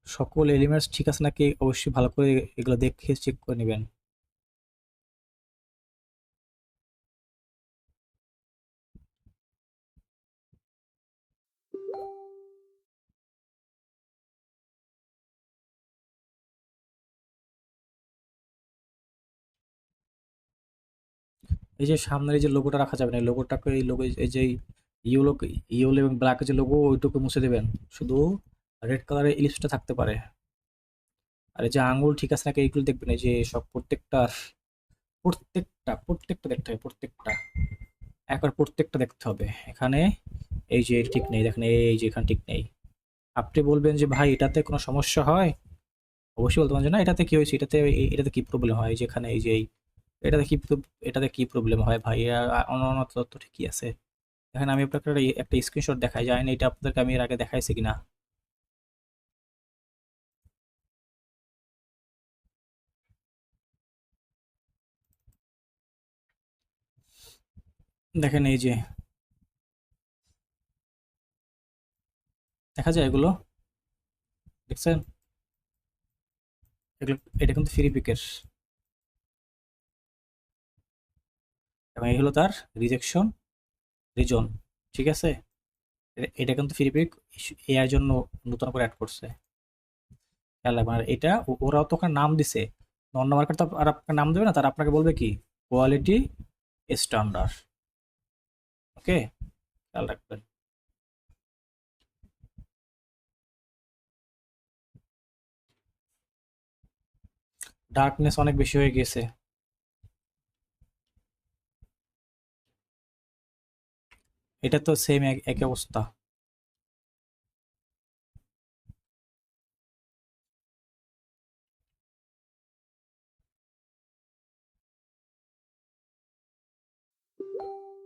সকল এলিমেন্টস ঠিক আছে নাকি অবশ্যই ভালো করে এগুলো দেখে চেক করে নেবেন। এই যে সামনের এই যে লোগোটা রাখা যাবে না, এই লোগোটাকে এই লোগো এই যে ইয়েলো ইয়েলো এবং ব্ল্যাক যে লোগো ওইটুকু মুছে দেবেন, শুধু রেড কালারের ইলিপসটা থাকতে পারে। আর এই যে আঙ্গুল ঠিক আছে নাকি এইগুলো দেখবেন, এই যে সব প্রত্যেকটা দেখতে হবে, প্রত্যেকটা একবার প্রত্যেকটা দেখতে হবে। এখানে এই যে ঠিক নেই, দেখেন এই যে এখানে ঠিক নেই। আপনি বলবেন যে ভাই এটাতে কোনো সমস্যা হয়, অবশ্যই বলতে পারেন যে না এটাতে কি হয়েছে, এটাতে কি প্রবলেম হয়, যেখানে এই যে এটাতে কি এটাতে কি প্রবলেম হয় ভাই, অন্যান্য তথ্য ঠিকই আছে। দেখেন আমি আপনাকে একটা স্ক্রিনশট দেখাই, জানি না এটা আপনাদেরকে আমি এর আগে দেখাইছি কিনা। দেখেন এই যে দেখা যায় এগুলো, দেখছেন এগুলো, এটা কিন্তু ফ্রি পিকের এবং এই হলো তার রিজেকশন রিজন, ঠিক আছে। এটা কিন্তু ফ্রি পিক এর জন্য নতুন করে অ্যাড করছে, খেয়াল রাখবেন। আর এটা ওরাও তো ওখানে নাম দিছে, অন্য মার্কেট তো আর আপনাকে নাম দেবে না, তারা আপনাকে বলবে কি কোয়ালিটি স্ট্যান্ডার্ড। ওকে, খেয়াল রাখবেন। ডার্কনেস অনেক বেশি হয়ে গেছে, এটা তো সেম একই অবস্থা।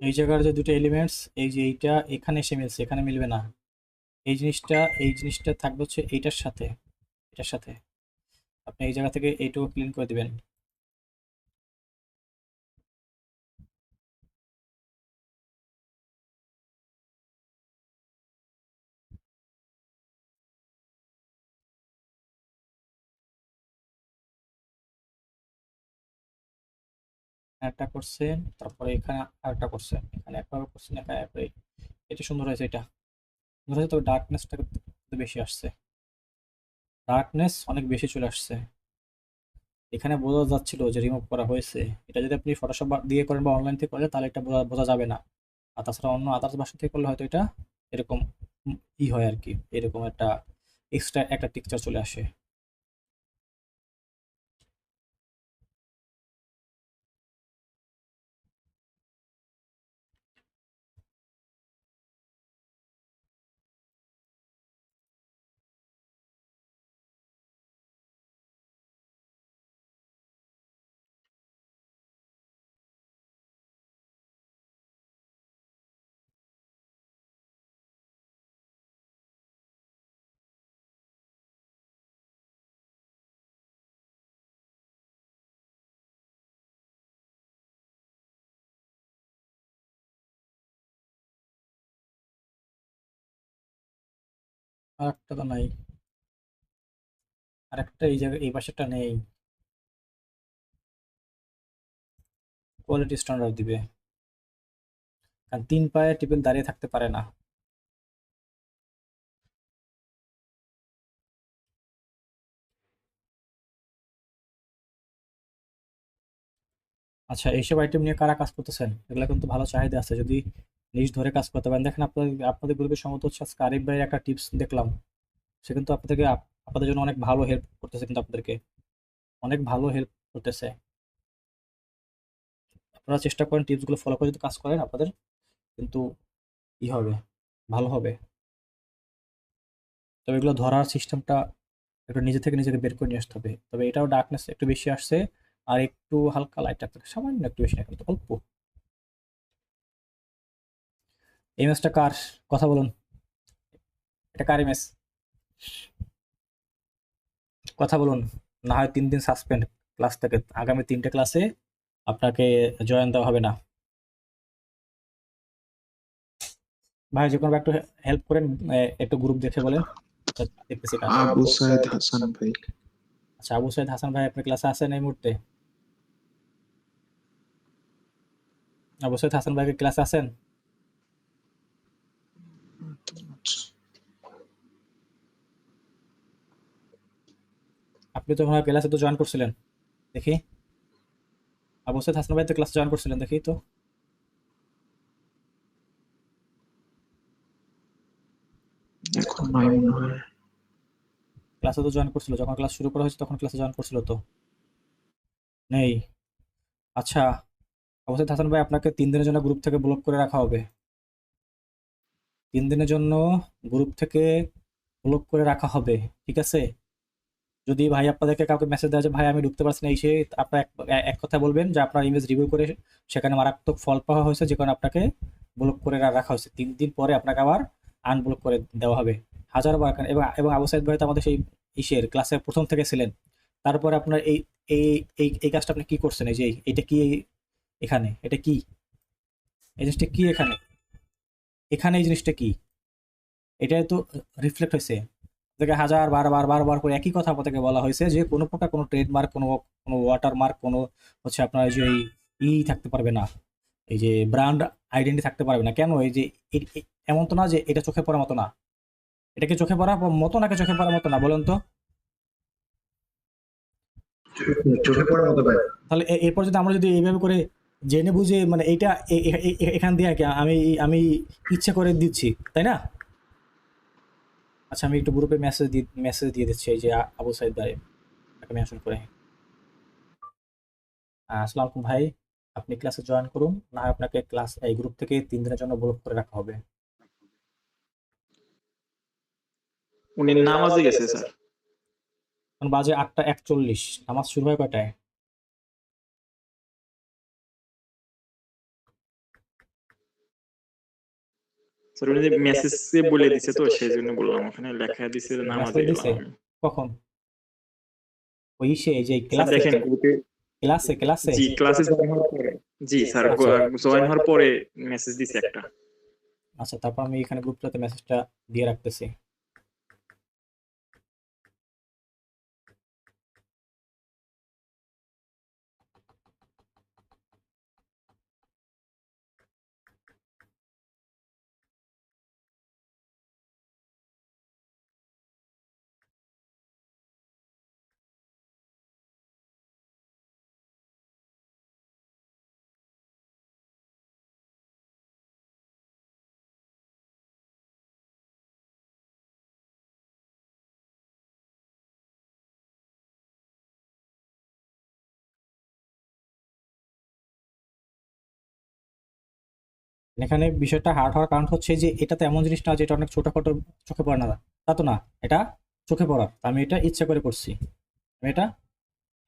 এই জায়গার যে দুটো এলিমেন্টস, এই যে এইটা এখানে এসে মিলছে, এখানে মিলবে না। এই জিনিসটা থাকবে হচ্ছে এইটার সাথে, এটার সাথে। আপনি এই জায়গা থেকে এইটুকু ক্লিন করে দিবেন। একটা করছেন, তারপরে এখানে আরেকটা করছেন, এখানে একভাবে করছেন, এখানে একভাবে। এটা সুন্দর হয়েছে, এটা সুন্দর হয়েছে, তবে ডার্কনেসটা বেশি আসছে, ডার্কনেস অনেক বেশি চলে আসছে। এখানে বোঝা যাচ্ছিল যে রিমুভ করা হয়েছে। এটা যদি আপনি ফটোশপ দিয়ে করেন বা অনলাইন থেকে করেন তাহলে এটা বোঝা বোঝা যাবে না। আর তাছাড়া অন্য আদার্স ভাষা থেকে করলে হয়তো এটা এরকম হয় আর কি, এরকম একটা এক্সট্রা একটা টেক্সচার চলে আসে। আর একটা তো নাই, আর একটা এই জায়গায় এই পাশেরটা নেই, কোয়ালিটি স্ট্যান্ডার্ড দিবে, কারণ ৩ পায়ে টিপল দাঁড়িয়ে থাকতে পারে না। আচ্ছা, এইসব আইটেম নিয়ে কারা কাজ করতেছেন? এগুলা কিন্তু ভালো চাহিদা আছে। যদি নিজ ধরে কাজ করতে পারেন, দেখেন আপনাদের গ্রুপের সম্ভবত হচ্ছে আজকে আরিফ ভাইয়ের একটা টিপস দেখলাম। সে কিন্তু আপনাদের জন্য অনেক ভালো হেল্প করতেছে, কিন্তু আপনাদেরকে অনেক ভালো হেল্প করতেছে। আপনারা চেষ্টা করেন টিপসগুলো ফলো করে যদি কাজ করেন, আপনাদের কিন্তু হবে, ভালো হবে। তবে এগুলো ধরার সিস্টেমটা একটু নিজে থেকে নিজেকে বের করে নিয়ে আসতে হবে। তবে এটাও ডার্কনেস একটু বেশি আসছে, আর একটু হালকা লাইট আসছে, সামান্য একটু বেশি না, কিন্তু অল্প। এই ম্যাচটা কার? কথা বলুন, এটা কার ম্যাচ? কথা বলুন, না হয় 3 দিন সাসপেন্ড ক্লাস থেকে। আগামী 3টে ক্লাসে আপনাকে জয়েন দেওয়া হবে না। ভাই যে কোনো একটু হেল্প করেন, একটু গ্রুপ দেখে বলেন, দেখতেছি কাজ। আবু সাইদ হাসান ভাই। আচ্ছা, আবু সাইদ হাসান ভাই আপনি ক্লাসে আছেন এই মুহূর্তে? আবু সাইদ হাসান ভাই ক্লাসে আছেন? আপনি তো মনে হয় ক্লাসে তো জয়েন করছিলেন, দেখি। আবু সাইদ হাসান ভাই তো ক্লাসে জয়েন করছিলেন, দেখি তো। এখন নাই মনে হয়। ক্লাসে তো জয়েন করছিল, যখন ক্লাস শুরু করা হয়েছে তখন ক্লাসে জয়েন করছিল তো। নেই। আচ্ছা, আবু সাইদ হাসান ভাই আপনাকে 3 দিনের জন্য গ্রুপ থেকে ব্লক করে রাখা হবে। 3 দিনের জন্য গ্রুপ থেকে ব্লক করে রাখা হবে, ঠিক আছে? যদি ভাই আপনাদেরকে কাউকে মেসেজ দেয় যে ভাই আমি ঢুকতে পারছি না, এসে আপনার এক কথা বলবেন যে আপনার ইমেজ রিভিউ করে সেখানে মারাত্মক ফল পাওয়া হয়েছে, যে কারণে আপনাকে ব্লক করে রাখা হয়েছে। 3 দিন পরে আপনাকে আবার আনব্লক করে দেওয়া হবে। হাজারবার। এবং এবং আবু সাইদ ভাই তো আমাদের সেই ক্লাসে প্রথম থেকে ছিলেন। তারপরে আপনার এই এই এই কাজটা আপনি কি করছেন? এই যে এইটা কি এখানে? এটা কি? এই জিনিসটা কি এখানে? এখানে এই জিনিসটা কি? এটাই তো রিফ্লেক্ট হয়েছে থেকে হাজার বারবার করে একই কথা আপনাকে বলা হয়েছে যে কোনো প্রকার কোনো ট্রেডমার্ক, কোনো কোনো ওয়াটারমার্ক, কোনো হচ্ছে আপনার এই যে থাকতে পারবে না, এই যে ব্র্যান্ড আইডেন্টি থাকতে পারবে না। কেন? এই যে এমন তো না যে এটা চোখে পড়ার মতো না। এটাকে চোখে পড়ার মতো নাকি চোখে পড়ার মতো না, বলেন তো? চোখে পড়ার মতো ভাই। তাহলে এরপর যদি আমরা যদি এইভাবে করে জেনে বুঝে মানে এইটা এখান দিয়ে আর কি আমি আমি ইচ্ছে করে দিচ্ছি, তাই না? আচ্ছা, আমি একটু গ্রুপে মেসেজ দিয়ে দিচ্ছি, এই যে আবু সাইদ ভাই তাকে মেনশন করে। আসসালামু আলাইকুম ভাই, আপনি ক্লাসে জয়েন করুন, না হয় আপনাকে ক্লাস এই গ্রুপ থেকে 3 দিনের জন্য ব্লক করে রাখা হবে। উনি নামাজে গেছে স্যার। এখন বাজে 8টা 41, নামাজ শুরু হয় কয়টায়? স্যার উনি যে মেসেজে বলে দিছে তো সেই জন্য বললাম, ওখানে লেখা দিছে নামাজে মেসেজ গেলাম দিছে আমি। কখন? ওই যে স্যার ক্লাসে দেখেন গ্রুপে, ক্লাসে জি ক্লাসে জয়েন হওয়ার পরে, জি স্যার আচ্ছা জয়েন হওয়ার পরে মেসেজ দিছে একটা। আচ্ছা, তারপর আমি এখানে গ্রুপটাতে মেসেজটা দিয়ে রাখতেছি। এখানে বিষয়টা হার্ড হওয়ার কারণ হচ্ছে যে এটা তো এমন জিনিস না যে এটা অনেক ছোটখাটো, চোখে পড়ে না, তা তো না। এটা চোখে পড়ার, আমি এটা ইচ্ছা করে করছি, আমি এটা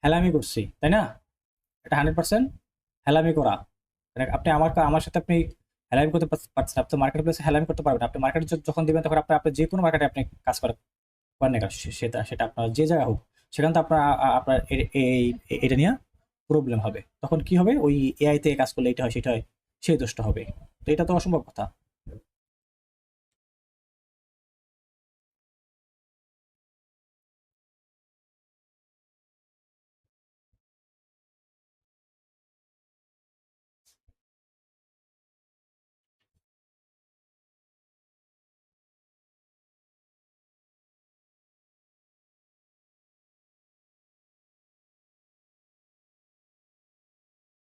হেলামি করছি, তাই না? এটা 100% হেলামি করা। মানে আপনি আমার সাথে আপনি হেলামি করতে পারছেন, আপনি মার্কেট প্লেসে হেলামি করতে পারবেন। আপনি মার্কেটে যখন দিবেন তখন আপনি যে কোনো মার্কেটে আপনি কাজ করেন না কেন, সেটা সেটা আপনার যে জায়গা হোক, সেখানে তো আপনার আপনার এটা নিয়ে প্রবলেম হবে। তখন কি হবে? ওই এআই তে কাজ করলে এটা হয় সেটা হয়, সেই দোষটা হবে। তো এটা তো অসম্ভব কথা।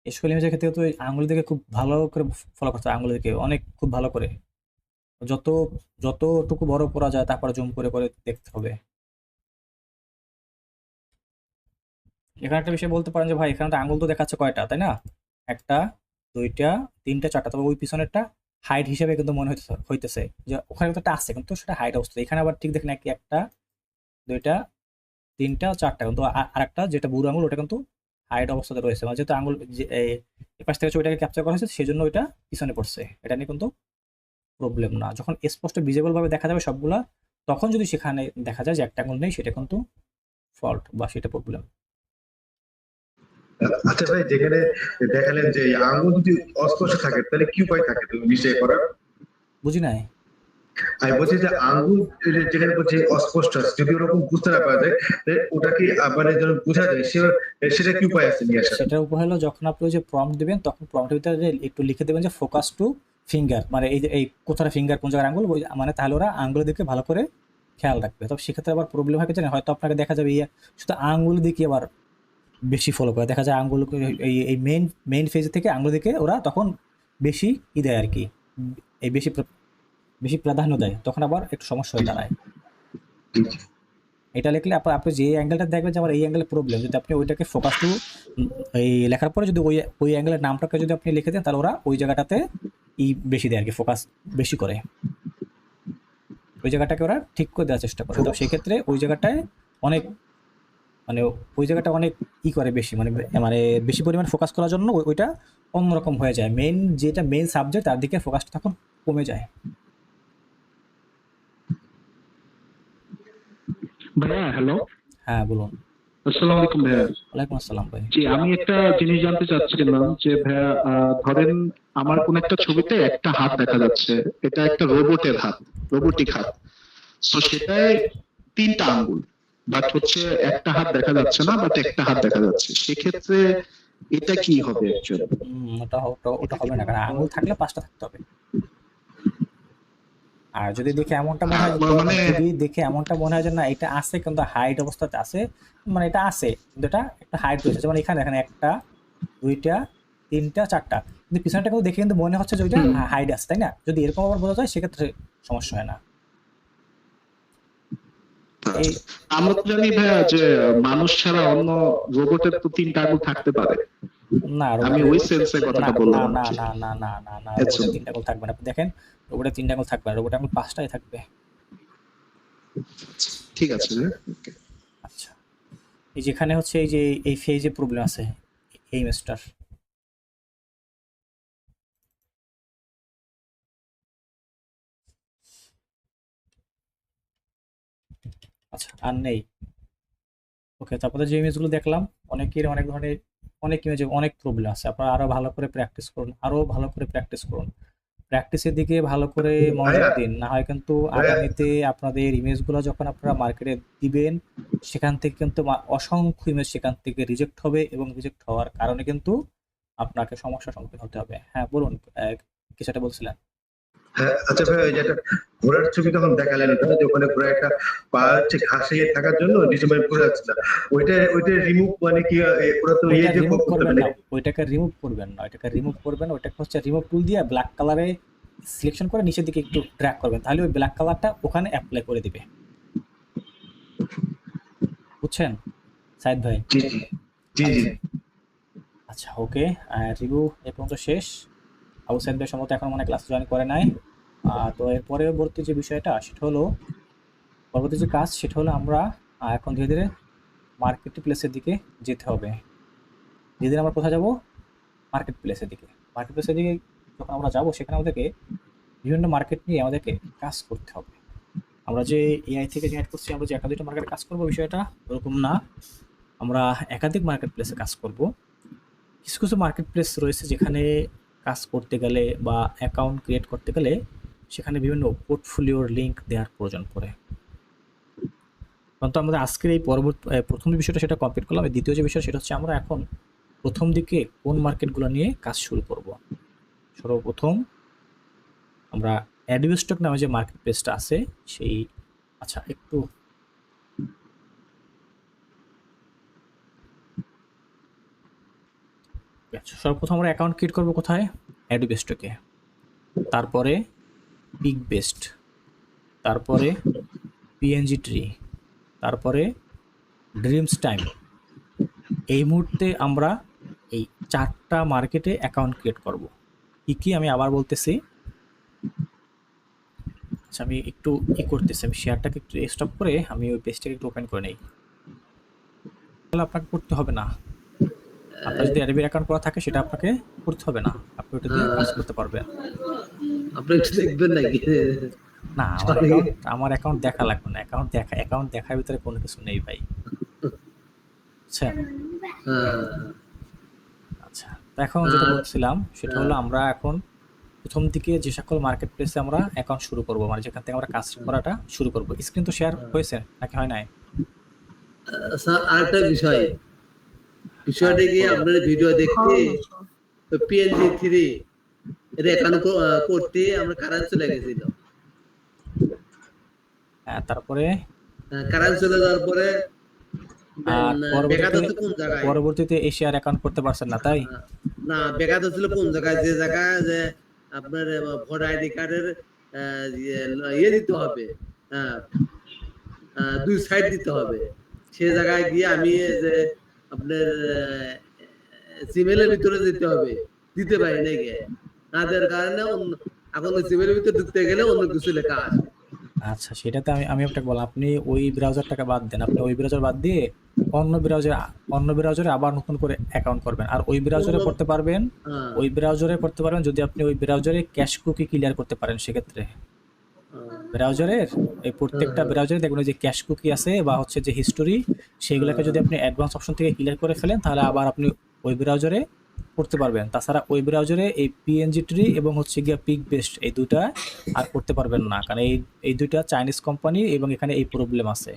স্কুল ইমেজের ক্ষেত্রে তো ওই আঙুল দিকে খুব ভালো করে ফলো করতে হবে, আঙুল দিকে অনেক খুব ভালো করে যত যতটুকু বড় করা যায় তারপরে জুম করে করে দেখতে হবে। এখানে একটা বিষয় বলতে পারেন যে ভাই এখানে তো আঙুল তো দেখাচ্ছে কয়টা, তাই না? একটা, দুইটা, তিনটা, চারটা, তবে ওই পিছনেরটা হাইট হিসেবে কিন্তু মনে হইতেছে যে ওখানে কিন্তু একটা আছে, কিন্তু সেটা হাইট অবস্থা। এখানে আবার ঠিক দেখেন কি একটা, দুইটা, তিনটা, চারটা, কিন্তু আরেকটা যেটা বুড়ো আঙুল ওটা কিন্তু হাইট অবস্থাতে রয়েছে, মানে যেহেতু আঙুল যে এই পাশ থেকে ওইটাকে ক্যাপচার করা হয়েছে সেজন্য ওইটা পিছনে পড়ছে। এটা নিয়ে কিন্তু প্রবলেম না। যখন স্পষ্ট ভিজিবল ভাবে দেখা যাবে সবগুলা, তখন যদি সেখানে দেখা যায় যে একটা আঙুল নেই, সেটা কিন্তু ফল্ট বা সেটা প্রবলেম। আচ্ছা ভাই, যেখানে দেখালেন যে এই আঙ্গুল যদি অস্পষ্ট থাকে তাহলে কি উপায় থাকে তুমি নিশ্চয় করার? বুঝি নাই। আমি বলছি যে আঙ্গুল যেখানে বলছি অস্পষ্ট আছে, যদি ওরকম বুঝতে না পারা যায় তাহলে ওটাকে মানে যেন বোঝা যায় সেটা কি উপায় আছে নিয়ে আসার? সেটার উপায় হলো যখন আপনি ওই যে প্রম্পট দিবেন তখন প্রম্পটের ভিতরে একটু লিখে দেবেন যে ফোকাস টু ফিঙ্গার, মানে এই যে এই কোথায় ফিঙ্গার কোন জায়গার আঙ্গুল, মানে তাহলে ওরা আঙ্গুলের দিকে ভালো করে খেয়াল রাখবে। তবে সেক্ষেত্রে আবার প্রবলেম হয় কি জানেন, হয়তো আপনাকে দেখা যাবে শুধু আঙ্গুল দিকে আবার বেশি ফলো করে, দেখা যায় আঙ্গুল এই মেইন ফেজ থেকে আঙ্গুল দিকে ওরা তখন বেশি দেয় আর কি, এই বেশি প্রাধান্য দেয়, তখন আবার একটু সমস্যা হয়ে দাঁড়ায়। এটা লিখলে আপনি যে অ্যাঙ্গেলটা দেখবেন যে আমার এই অ্যাঙ্গেলের প্রবলেম, যদি আপনি ওইটাকে ফোকাস টু এই লেখার পরে যদি ওই অ্যাঙ্গেলের নামটাকে যদি আপনি লিখে দেন, তাহলে ওরা ওই জায়গাটাতে বেশি দেয় আর কি, ফোকাস বেশি করে ওই জায়গাটাকে ওরা ঠিক করে দেওয়ার চেষ্টা করে। তো সেক্ষেত্রে ওই জায়গাটায় অনেক মানে ওই জায়গাটা অনেক করে বেশি মানে মানে বেশি পরিমাণ ফোকাস করার জন্য ওইটা অন্যরকম হয়ে যায়, যেটা মেইন সাবজেক্ট তার দিকে ফোকাসটা তখন কমে যায়। ভাইয়া হ্যালো, হ্যাঁ বলুন। আসসালামু আলাইকুম ভাইয়া। ওয়ালাইকুম আসসালাম ভাই। জি, আমি একটা জিনিস জানতে চাচ্ছিলাম যে ভাইয়া, ধরেন আমার কোন একটা ছবিতে একটা হাত দেখা যাচ্ছে, এটা একটা রোবটের হাত, রোবোটিক হাত। তো সেটায় তিনটা আঙ্গুল, বাট হচ্ছে একটা হাত দেখা যাচ্ছে না, বাট একটা হাত দেখা যাচ্ছে। সেক্ষেত্রে এটা কি হবে অ্যাকচুয়ালি? ওটা হবে না, কারণ আঙুল থাকলে 5টা থাকতে হবে। আর যদি দেখে এমনটা মনে হয় যে না এটা আছে কিন্তু হাইট অবস্থাতে আছে, মানে এটা আছে কিন্তু এটা একটা হাইট রয়েছে, যেমন এখানে একটা, দুইটা, তিনটা, চারটা, কিন্তু পিছনটা কিন্তু দেখে কিন্তু মনে হচ্ছে যে ওইটা হাইট আছে, তাই না? যদি এরকম আবার বোঝা যায় সেক্ষেত্রে সমস্যা হয় না। এই আমরা তো জানি ভাইয়া যে মানুষ ছাড়া অন্য রোবটের তো তিনটা আঙ্গুল থাকতে পারে। না আমি ওই সেন্সের কথাটা বললাম। না না না না না না আচ্ছা। রোবটের 3টা আঙুল থাকবে না। আপনি দেখেন রোবটের 3টা আঙুল থাকবে না, রোবটের আঙুল 5টাই থাকবে। ঠিক আছে। আচ্ছা, এই যেখানে হচ্ছে এই যে এই ফেজে প্রবলেম আছে এই মেস্টার। আচ্ছা আর নেই। ওকে, তারপরে যে ইমেজগুলো দেখলাম অনেকের অনেক ধরনের অনেক ইমেজে অনেক প্রবলেম আছে। আপনারা আরো ভালো করে প্র্যাকটিস করুন, প্র্যাকটিসের দিকে ভালো করে মনোযোগ দিন, না হয় কিন্তু আগামীতে আপনাদের ইমেজগুলো যখন আপনারা মার্কেটে দিবেন সেখান থেকে কিন্তু অসংখ্য ইমেজ সেখান থেকে রিজেক্ট হবে, এবং রিজেক্ট হওয়ার কারণে কিন্তু আপনাকে সমস্যার সম্মুখীন হতে হবে। হ্যাঁ বলুন, কিছু একটা বলছিলেন। হ্যাঁ, আচ্ছা ভাই, ওই যে একটা ঘোড়ার ছবি তখন দেখালেন, ওটা যে ওখানে ঘোড়া একটা পা হচ্ছে ঘাসে থাকার জন্য নিচে মানে পড়ে যাচ্ছে না, ওইটা রিমুভ মানে কি ওরা তো ওইটা যে রিমুভ করতে করবেন হবে না, নাকি? ওইটাকে রিমুভ করবেন ওইটাকে হচ্ছে রিমুভ টুল দিয়ে ব্ল্যাক কালারে সিলেকশন করে নিচের দিকে একটু ড্র্যাগ করবেন, তাহলে ওই ব্ল্যাক কালারটা ওখানে অ্যাপ্লাই করে দিবে। বুঝছেন সাইদ ভাই? জি জি জি জি। আচ্ছা ওকে, রিভিউ এ পর্যন্ত শেষ। আবু সাইদ ভাই সম্ভবত এখন মনে ক্লাস জয়েন করে নাই। তো এর পরবর্তী যে বিষয়টা সেটা হলো পরবর্তী যে কাজ সেটা হলো আমরা এখন ধীরে ধীরে মার্কেট প্লেসের দিকে যেতে হবে। ধীরে ধীরে আমরা কোথায় যাব? মার্কেট প্লেসের দিকে যখন আমরা যাব সেখানে আমাদেরকে বিভিন্ন মার্কেট নিয়ে আমাদেরকে কাজ করতে হবে। আমরা যে এআই থেকে জেনারেট করছি, আমরা যে একাধিকটা মার্কেটে কাজ করবো বিষয়টা ওরকম না, আমরা একাধিক মার্কেট প্লেসে কাজ করব। কিছু কিছু মার্কেট প্লেস রয়েছে যেখানে কাজ করতে গেলে বা অ্যাকাউন্ট ক্রিয়েট করতে গেলে সেখানে বিভিন্ন পোর্টফোলিওর লিঙ্ক দেওয়ার প্রয়োজন পড়ে। তো আমাদের আজকের এই প্রথম যে বিষয়টা সেটা কমপ্লিট করলাম। দ্বিতীয় যে বিষয় সেটা হচ্ছে আমরা এখন প্রথম দিকে কোন মার্কেটগুলো নিয়ে কাজ শুরু করব। সর্বপ্রথম আমরা অ্যাডোবি স্টক নামে যে মার্কেট প্লেসটা আছে সেই আচ্ছা একটু সর্বপ্রথম আমরা অ্যাকাউন্ট ক্রিয়েট করবো কোথায়? অ্যাডোবি স্টকে, তারপরে পিক বেস্ট, তারপরে পিএনজি ট্রি, তারপরে ড্রিমস টাইম। এই মুহূর্তে আমরা এই 4টা মার্কেটে অ্যাকাউন্ট ক্রিয়েট করব। কি আমি আবার বলতেছি। আচ্ছা, আমি একটু করতেছি, আমি শেয়ারটাকে একটু স্টপ করে আমি ওই পেজটাকে একটু ওপেন করে নেই। তাহলে আপনাকে করতে হবে না, আপনার যদি অ্যাডোবি অ্যাকাউন্ট করা থাকে সেটা আপনাকে করতে হবে না, আপনি ওটা দিয়ে কাজ করতে পারবেন। আপনি একটু দেখবেন নাকি? না, আমার অ্যাকাউন্ট দেখা লাগবে না, অ্যাকাউন্ট দেখার ভিতরে কোনো কিছু নেই ভাই, বুঝছেন? আচ্ছা, তো এখন যেটা বলছিলাম সেটা হলো আমরা এখন প্রথম দিকে যে সকল মার্কেট প্লেসে আমরা অ্যাকাউন্ট শুরু করব, মানে যেখান থেকে আমরা কাজ করাটা শুরু করব। স্ক্রিন তো শেয়ার হয়েছে নাকি হয় নাই? স্যার আরেকটা বিষয়টা কি আপনার ভিডিও দেখতে পিএনজি 3 এর অ্যাকাউন্ট করতে আমরা কারেন্ট চলে গেছিল। তারপরে কারেন্ট চলে যাওয়ার পরে পরবর্তীতে এই শেয়ার অ্যাকাউন্ট করতে পারছেন না, তাই না? বেকার ছিল কোন জায়গায়, যে জায়গায় যে আপনার ভোটার আইডি কার্ডের ইয়ে দিতে হবে, 2 সাইড দিতে হবে, সে জায়গায় গিয়ে আমি যে আপনার জিমেলের ভিতরে দিতে পারি না, গিয়ে না দেওয়ার কারণে এখন জিমেলের ভিতরে ঢুকতে গেলে অন্য কিছু লেখা আসে। আচ্ছা, সেটাতে আমি আপনাকে বললাম, আপনি ওই ব্রাউজারটাকে বাদ দেন, আপনি ওই ব্রাউজার বাদ দিয়ে অন্য ব্রাউজারে আবার নতুন করে অ্যাকাউন্ট করবেন। আর ওই ব্রাউজারে করতে পারবেন, যদি আপনি ওই ব্রাউজারে ক্যাশ কুকি ক্লিয়ার করতে পারেন। সেক্ষেত্রে ব্রাউজারের এই প্রত্যেকটা ব্রাউজারে দেখবেন যে ক্যাশ কুকি আছে বা হচ্ছে যে হিস্টোরি, সেইগুলোকে যদি আপনি অ্যাডভান্স অপশন থেকে ক্লিয়ার করে ফেলেন তাহলে আবার আপনি ওই ব্রাউজারে করতে পারবেন। তাছাড়া ওই ব্রাউজারে এই পিএনজি ট্রি এবং হচ্ছে গিয়া পিক বেস্ট এই দুটা আর করতে পারবেন না, কারণ এই দুইটা চাইনিজ কোম্পানি এবং এখানে এই প্রবলেম আছে।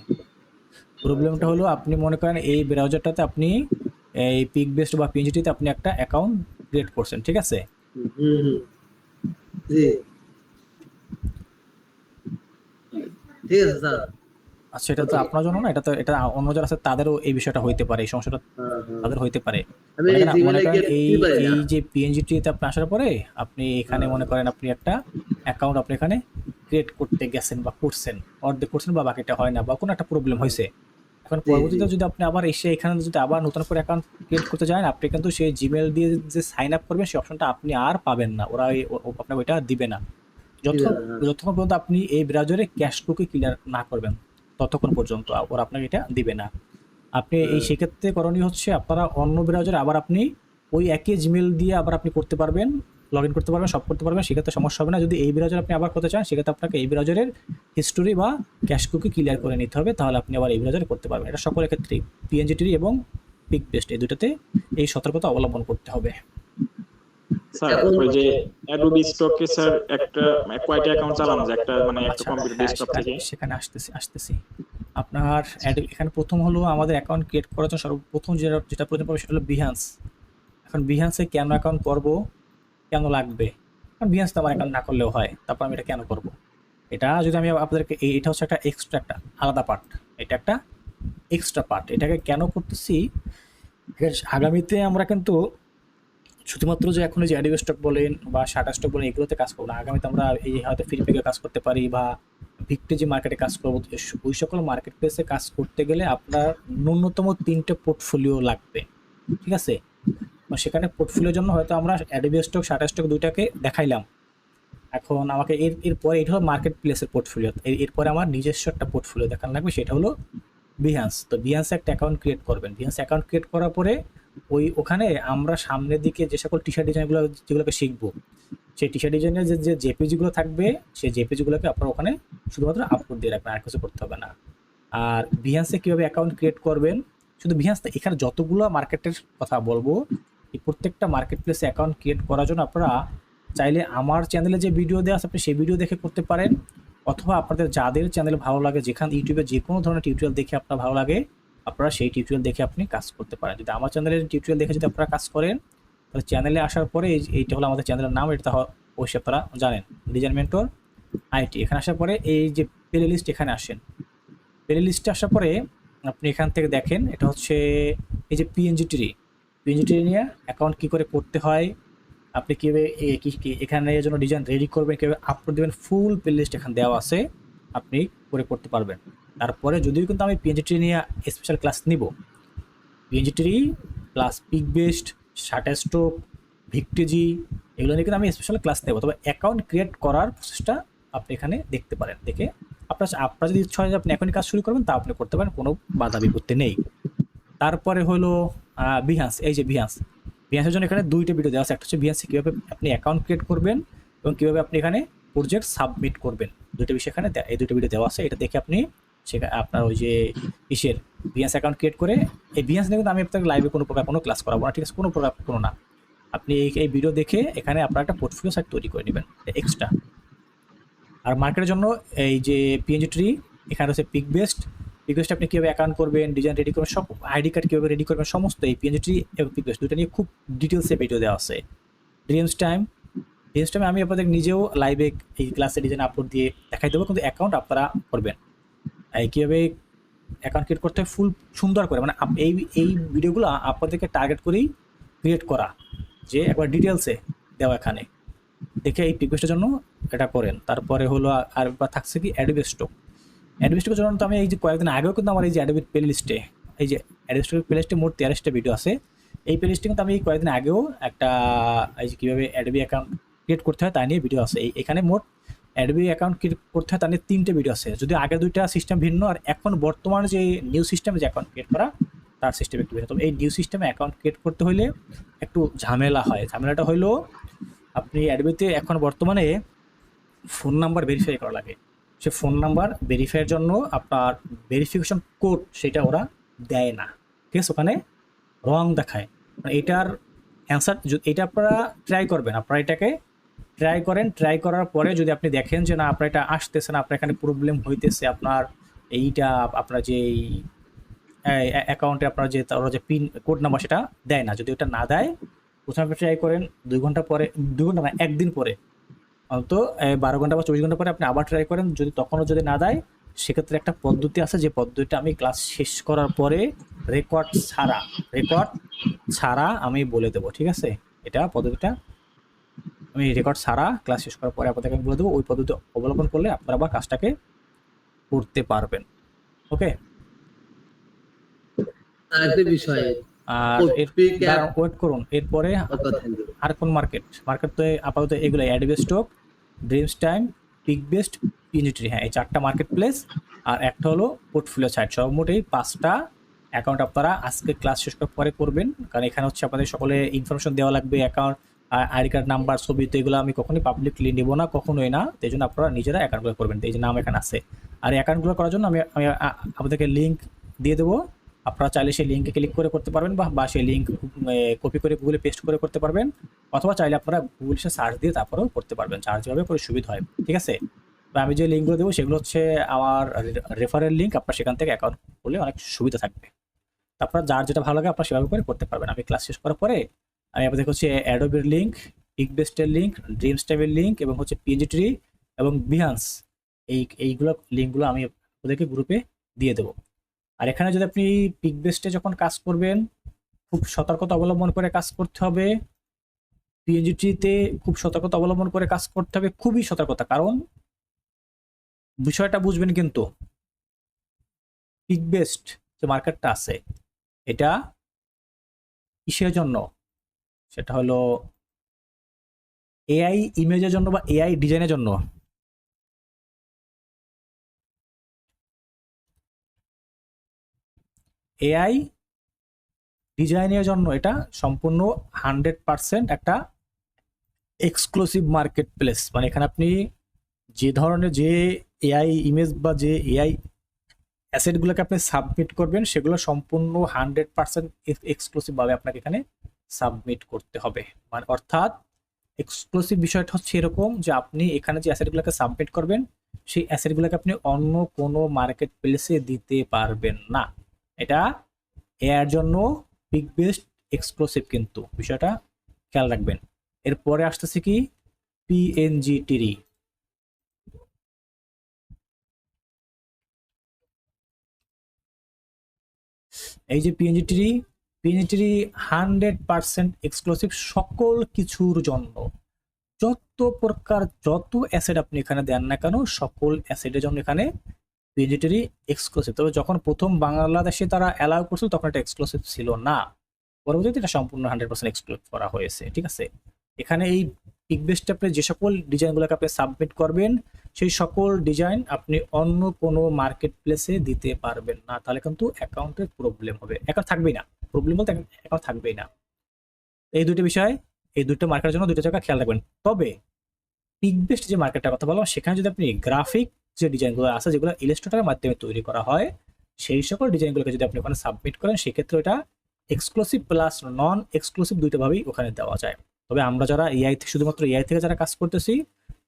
প্রবলেমটা হলো আপনি মনে করেন এই ব্রাউজারটাতে আপনি এই পিক বেস্ট বা পিএনজি ট্রিতে আপনি একটা অ্যাকাউন্ট ক্রিয়েট করছেন, ঠিক আছে? ঠিক আছে স্যার। আচ্ছা, এটা তো আপনার জন্য না, এটা অন্য যারা আছে তাদেরও এই বিষয়টা হইতে পারে, এই সমস্যাটা তাদের হইতে পারে। মনে করেন এই যে পিএনজি ট্রিতে আপনি আসার পরে আপনি এখানে মনে করেন আপনি একটা অ্যাকাউন্ট আপনি এখানে ক্রিয়েট করতে গেছেন বা করছেন, অর্ধেক করছেন বা বাকিটা হয় না বা কোনো একটা প্রবলেম হয়েছে। এখন পরবর্তীতে যদি আপনি আবার এসে এখানে যদি আবার নতুন করে অ্যাকাউন্ট ক্রিয়েট করতে যান, আপনি কিন্তু সেই জিমেল দিয়ে যে সাইন আপ করবেন সেই অপশনটা আপনি আর পাবেন না, ওরা আপনাকে ওইটা দিবে না যতক্ষণ পর্যন্ত আপনি এই ব্রাউজারে ক্যাশ কুকি ক্লিয়ার না করবেন, ততক্ষণ পর্যন্ত ওরা আপনাকে এটা দিবে না। আপনি এই সেক্ষেত্রে করণীয় হচ্ছে আপনারা অন্য ব্রাউজারে আবার আপনি ওই একই জিমেল দিয়ে আবার আপনি করতে পারবেন, লগ ইন করতে পারবেন, সব করতে পারবেন, সেক্ষেত্রে সমস্যা হবে না। যদি এই ব্রাউজারে আপনি আবার করতে চান সেক্ষেত্রে আপনাকে এই ব্রাউজারের হিস্টোরি বা ক্যাশ কুকি ক্লিয়ার করে নিতে হবে, তাহলে আপনি আবার এই ব্রাউজারে করতে পারবেন। এটা সকলের ক্ষেত্রেই পিএনজি ট্রি এবং পিক বেস্ট এই দুটোতে এই সতর্কতা অবলম্বন করতে হবে। স্যার ওই যে অ্যাডোবি স্টকে স্যার একটা কয়টা অ্যাকাউন্ট চালানো যায় একটা, মানে একটা কম্পিউটার ডেস্কটপ থেকে? সেখানে আসতেছি আপনার এখানে প্রথম হলো আমাদের অ্যাকাউন্ট ক্রিয়েট করার জন্য সর্বপ্রথম যেটা প্রয়োজন পড়বে সেটা হলো বিহান্স। এখন বিহান্সে কেন অ্যাকাউন্ট করব, কেন লাগবে? কারণ বিহান্স তো আমার অ্যাকাউন্ট না করলেও হয়, তারপর আমি এটা কেন করব? এটা যদি আমি আপনাদেরকে এটা হচ্ছে একটা এক্সট্রা একটা আলাদা পার্ট, এটা একটা এক্সট্রা পার্ট। এটাকে কেন করতেছি, আগামীতে আমরা কিন্তু শুধুমাত্র যে এখন যে অ্যাডোবি স্টক বলেন বা শাটারস্টক বলেন এগুলোতে কাজ করবো না, আগামীতে আমরা এই হয়তো ফ্লিপকার্টে কাজ করতে পারি বা ভিক্টোরি মার্কেটে কাজ করবো। ওই সকল মার্কেট প্লেসে কাজ করতে গেলে আপনার ন্যূনতম 3টে পোর্টফোলিও লাগবে, ঠিক আছে? সেখানে পোর্টফোলিওর জন্য হয়তো আমরা অ্যাডোবি স্টক শাটারস্টক দুইটাকে দেখাইলাম। এখন আমাকে এরপরে এটা হলো মার্কেট প্লেসের পোর্টফোলিও, এরপরে আমার নিজস্ব একটা পোর্টফোলিও দেখানো লাগবে, সেটা হলো বিহান্স। তো বিহান্সে একটা অ্যাকাউন্ট ক্রিয়েট করবেন। বিহান্স অ্যাকাউন্ট ক্রিয়েট করার পরে ওখানে আমরা সামনের দিকে যে সকল টি শার্ট ডিজাইনগুলো যেগুলোকে শিখবো, সেই টি শার্ট ডিজাইনের যে জেপিজিগুলো থাকবে সেই জেপিজিগুলোকে আপনারা ওখানে শুধুমাত্র আপলোড দিয়ে রাখবেন, আর কিছু করতে হবে না। আর বিহান্সে কীভাবে অ্যাকাউন্ট ক্রিয়েট করবেন, শুধু বিহান্স এখানে যতগুলো মার্কেটের কথা বলবো এই প্রত্যেকটা মার্কেট প্লেসে অ্যাকাউন্ট ক্রিয়েট করার জন্য আপনারা চাইলে আমার চ্যানেলে যে ভিডিও দেওয়া আছে আপনি সেই ভিডিও দেখে করতে পারেন, অথবা আপনাদের যাদের চ্যানেল ভালো লাগে, যেখানে ইউটিউবে যে কোনো ধরনের টিউটোরিয়াল দেখে আপনার ভালো লাগে আপনারা সেই টিউটোরিয়াল দেখে আপনি কাজ করতে পারেন। যদি আমার চ্যানেলের টিউটোরিয়াল দেখে যদি আপনারা কাজ করেন তাহলে চ্যানেলে আসার পরে এইটা হলো আমাদের চ্যানেলের নাম, এটা অবশ্যই আপনারা জানেন, ডিজাইন মেন্টর আইটি। এখানে আসার পরে এই যে প্লে লিস্ট, এখানে আসেন। প্লে লিস্টে আসার পরে আপনি এখান থেকে দেখেন এটা হচ্ছে এই যে পিএনজি ট্রি, পিএনজি নিয়ে অ্যাকাউন্ট কি করে করতে হয়, আপনি কীভাবে এখানে এর জন্য ডিজাইন রেডি করবেন, কীভাবে আপলোড দেবেন, ফুল প্লেলিস্ট এখানে দেওয়া আছে, আপনি করে করতে পারবেন। তারপরে যদিও কিন্তু আমি পিএনজি নিয়ে স্পেশাল ক্লাস নিব, PNG plus Pikbest, Shutterstock, Vecteezy, এগুলো নিয়ে কিন্তু আমি স্পেশাল ক্লাস নেব। তবে অ্যাকাউন্ট ক্রিয়েট করার প্রসেসটা আপনি এখানে দেখতে পারেন, দেখে আপনার যদি ইচ্ছা হয় যে আপনি এখনই কাজ শুরু করবেন তা আপনি করতে পারেন, কোনো বাধা বিপত্তি নেই। তারপরে হলো বিহান্স। এই যে বিহান্সের জন্য এখানে 2টা ভিডিও দেওয়া আছে। একটা হচ্ছে বিহান্সে কীভাবে আপনি অ্যাকাউন্ট ক্রিয়েট করবেন এবং কীভাবে আপনি এখানে প্রজেক্ট সাবমিট করবেন, 2টা বিষয় এখানে এই 2টা ভিডিও দেওয়া আছে। এটা দেখে আপনি সেখানে আপনার ওই যে বিহান্স অ্যাকাউন্ট ক্রিয়েট করে, এই বিহান্স নিয়ে কিন্তু আমি আপনাকে লাইভে কোনো প্রকার কোনো ক্লাস করাবো না, ঠিক আছে, কোনো প্রকার কোনো না। আপনি এই ভিডিও দেখে এখানে আপনার একটা পোর্টফোলিও সাইট তৈরি করে নেবেন এক্সট্রা। আর মার্কেটের জন্য এই যে পিএনজি এখানে হচ্ছে পিক বেস্ট আপনি কীভাবে অ্যাকাউন্ট করবেন, ডিজাইন রেডি করবেন, সব আইডি কার্ড কীভাবে রেডি করবেন, সমস্ত এই পিএনজি এবং পিক বেস্ট 2টা নিয়ে খুব ডিটেলসে ভিডিও দেওয়া আছে। ড্রিমস টাইমে আমি আপনাদের নিজেও লাইভে এই ক্লাসে ডিজাইন আপলোড দিয়ে দেখাই দেবো, কিন্তু অ্যাকাউন্ট আপনারা করবেন। এই কীভাবে অ্যাকাউন্ট ক্রিয়েট করতে হয় ফুল সুন্দর করে, মানে এই ভিডিওগুলো আপনাদেরকে টার্গেট করেই ক্রিয়েট করা, যে একবার ডিটেলসে দেওয়া এখানে দেখে এই পিক বেস্টের জন্য এটা করেন। তারপরে হলো আর থাকছে কি অ্যাডোবি স্টক। অ্যাডোবি স্টকের জন্য তো আমি এই যে কয়েকদিন আগেও কিন্তু আমার এই যে অ্যাডোবির প্লে লিস্টে, এই যে অ্যাডোবি স্টকের প্লে লিস্টে মোট 43টা ভিডিও আছে। এই প্লে লিস্টে কিন্তু আমি কয়েকদিন আগেও একটা এই যে কীভাবে অ্যাডোবি অ্যাকাউন্ট ক্রিয়েট করতে হয় তাই নিয়ে ভিডিও আছে। এখানে মোট অ্যাডোবি অ্যাকাউন্ট ক্রিয়েট করতে হয় তার নিয়ে 3টে ভিডিও আছে, যদি আগের 2টা সিস্টেম ভিন্ন আর এখন বর্তমানে যে নিউ সিস্টেমে যে অ্যাকাউন্ট ক্রিয়েট করা তার সিস্টেম একটু ভিন্ন। তবে এই নিউ সিস্টেমে অ্যাকাউন্ট ক্রিয়েট করতে হলে একটু ঝামেলা হয়। ঝামেলাটা হলো আপনি অ্যাডোবিতে এখন বর্তমানে ফোন নাম্বার ভেরিফাই করা লাগে। সে ফোন নাম্বার ভেরিফাইয়ের জন্য আপনার ভেরিফিকেশন কোড সেটা ওরা দেয় না, ঠিক আছে, ওখানে রং দেখায়। মানে এটার অ্যান্সার এটা আপনারা ট্রাই করবেন, আপনারা এটাকে ট্রাই করেন, ট্রাই করার পরে যদি আপনি দেখেন যে না আপনার এটা আসতেছে না, আপনার এখানে প্রবলেম হইতেছে, আপনার এইটা আপনার যে অ্যাকাউন্টে আপনার যে ওরা যে পিন কোড নাম্বার সেটা দেয় না, যদি ওটা না দেয় প্রথমে আপনি ট্রাই করেন 2 ঘন্টা পরে, 2 ঘন্টা না 1 দিন পরে, অন্তত 12 ঘন্টা বা 24 ঘন্টা পরে আপনি আবার ট্রাই করেন। যদি তখনও যদি না দেয় সেক্ষেত্রে একটা পদ্ধতি আছে, যে পদ্ধতিটা আমি ক্লাস শেষ করার পরে রেকর্ড ছাড়া আমি বলে দেবো, ঠিক আছে। এটা পদ্ধতিটা আমি রেকর্ড ছাড়া ক্লাস শেষ করার পরে আপনাদেরকে আমি বলে দেবো, ওই পদ্ধতি অবলম্বন করলে আপনারা আবার কাজটাকে করতে পারবেন। ওকে, আরেকটা বিষয়, আর ওয়েট করুন, এরপরে আর কোন মার্কেট তো আপাতত এগুলো Adobe stock, Dreamstime, Pikbest, PNG. হ্যাঁ, এই 4টা মার্কেট প্লেস আর একটা হলো পোর্টফোলিও সাইট। সব মোট এই 5টা অ্যাকাউন্ট আপনারা আজকে ক্লাস শেষ করার পরে করবেন, কারণ এখানে হচ্ছে আপনাদের সকলে ইনফরমেশন দেওয়া লাগবে, অ্যাকাউন্ট আইডি কার্ড নাম্বার, ছবি, তো এগুলো আমি কখনোই পাবলিকলি নেব না, কখনোই না। এই জন্য আপনারা নিজেরা অ্যাকাউন্টগুলো করবেন। এই যে নাম এখানে আছে, আর এই অ্যাকাউন্টগুলো করার জন্য আমি আপনাদেরকে লিঙ্ক দিয়ে দেবো। আপনারা চাইলে সেই লিঙ্কে ক্লিক করে করতে পারবেন, বা সেই লিঙ্ক কপি করে গুগলে পেস্ট করে করতে পারবেন, অথবা চাইলে আপনারা গুগলে সার্চ দিয়ে তারপরেও করতে পারবেন, যার যেভাবে করে সুবিধা হয়, ঠিক আছে। বা আমি যে লিঙ্কগুলো দেবো সেগুলো হচ্ছে আমার রেফারেল লিঙ্ক, আপনার সেখান থেকে অ্যাকাউন্ট করলে অনেক সুবিধা থাকবে। তারপর যার যেটা ভালো লাগে আপনারা সেভাবে করে করতে পারবেন। আমি ক্লাস শেষ করার পরে আমি আপনাদের হচ্ছে অ্যাডোবির লিঙ্ক, পিকবেস্টের লিঙ্ক, ড্রিমস টাইমের লিঙ্ক এবং হচ্ছে পিএনজি এবং বিহান্স, এইগুলো লিঙ্কগুলো আমি আপনাদেরকে গ্রুপে দিয়ে দেবো। আর এখানে যদি আপনি পিক বেস্টে যখন কাজ করবেন খুব সতর্কতা অবলম্বন করে কাজ করতে হবে, পিএনজিতে খুব সতর্কতা অবলম্বন করে কাজ করতে হবে, খুবই সতর্কতা। কারণ বিষয়টা বুঝবেন, কিন্তু পিক বেস্ট যে মার্কেটটা আছে এটা কিসের জন্য, সেটা হলো এআই ইমেজের জন্য বা এআই ডিজাইনের জন্য। এআই ডিজাইনের জন্য এটা সম্পূর্ণ 100% একটা এক্সক্লুসিভ মার্কেট প্লেস। মানে এখানে আপনি যে ধরনের যে এআই ইমেজ বা যে এআই অ্যাসেটগুলোকে আপনি সাবমিট করবেন সেগুলো সম্পূর্ণ 100% এক্সক্লুসিভভাবে আপনাকে এখানে সাবমিট করতে হবে। মানে অর্থাৎ এক্সক্লুসিভ বিষয়টা হচ্ছে এরকম যে আপনি এখানে যে অ্যাসেটগুলোকে সাবমিট করবেন সেই অ্যাসেটগুলোকে আপনি অন্য কোনো মার্কেট প্লেসে দিতে পারবেন না। এটা এর জন্য পিক বেস্ট এক্সক্লুসিভ, কিন্তু বিষয়টা খেয়াল রাখবেন। এরপরে আসতেছে কি পিএনজি টিরি। এই যে পিএনজি টিরি বেনিফিটারি 100% এক্সক্লুসিভ সকল কিছুর জন্য। যত প্রকার যত অ্যাসেট আপনি এখানে দেন না কেন সকল অ্যাসেটের জন্য এখানে বেনিফিটারি এক্সক্লুসিভ। তবে যখন প্রথম বাংলাদেশে তারা অ্যালাউ করছিল তখন এটা এক্সক্লুসিভ ছিল না, পরবর্তীতে এটা সম্পূর্ণ 100% এক্সক্লুসিভ করা হয়েছে। ঠিক আছে, এখানে এই পিকবেস্টে আপনি যে সকল ডিজাইনগুলোকে আপনি সাবমিট করবেন সেই সকল ডিজাইন আপনি অন্য কোনো মার্কেট প্লেসে দিতে পারবেন না, তাহলে কিন্তু অ্যাকাউন্টের প্রবলেম হবে। অ্যাকাউন্ট থাকবেই না, প্রবলেম বলতে অ্যাকাউন্ট থাকবেই না। এই দুটো বিষয়, এই দুটো মার্কেটের জন্য দুটো জায়গা খেয়াল রাখবেন। তবে পিকবেস্ট যে মার্কেটটার কথা বললাম সেখানে যদি আপনি গ্রাফিক যে ডিজাইনগুলো আছে যেগুলো ইলাস্ট্রেটরের মাধ্যমে তৈরি করা হয় সেই সকল ডিজাইনগুলোকে যদি আপনি ওখানে সাবমিট করেন সেক্ষেত্রে এটা এক্সক্লুসিভ প্লাস নন এক্সক্লুসিভ দুইটাভাবেই ওখানে দেওয়া যায়। তবে আমরা যারা এআই শুধুমাত্র এআই থেকে যারা কাজ করতেছি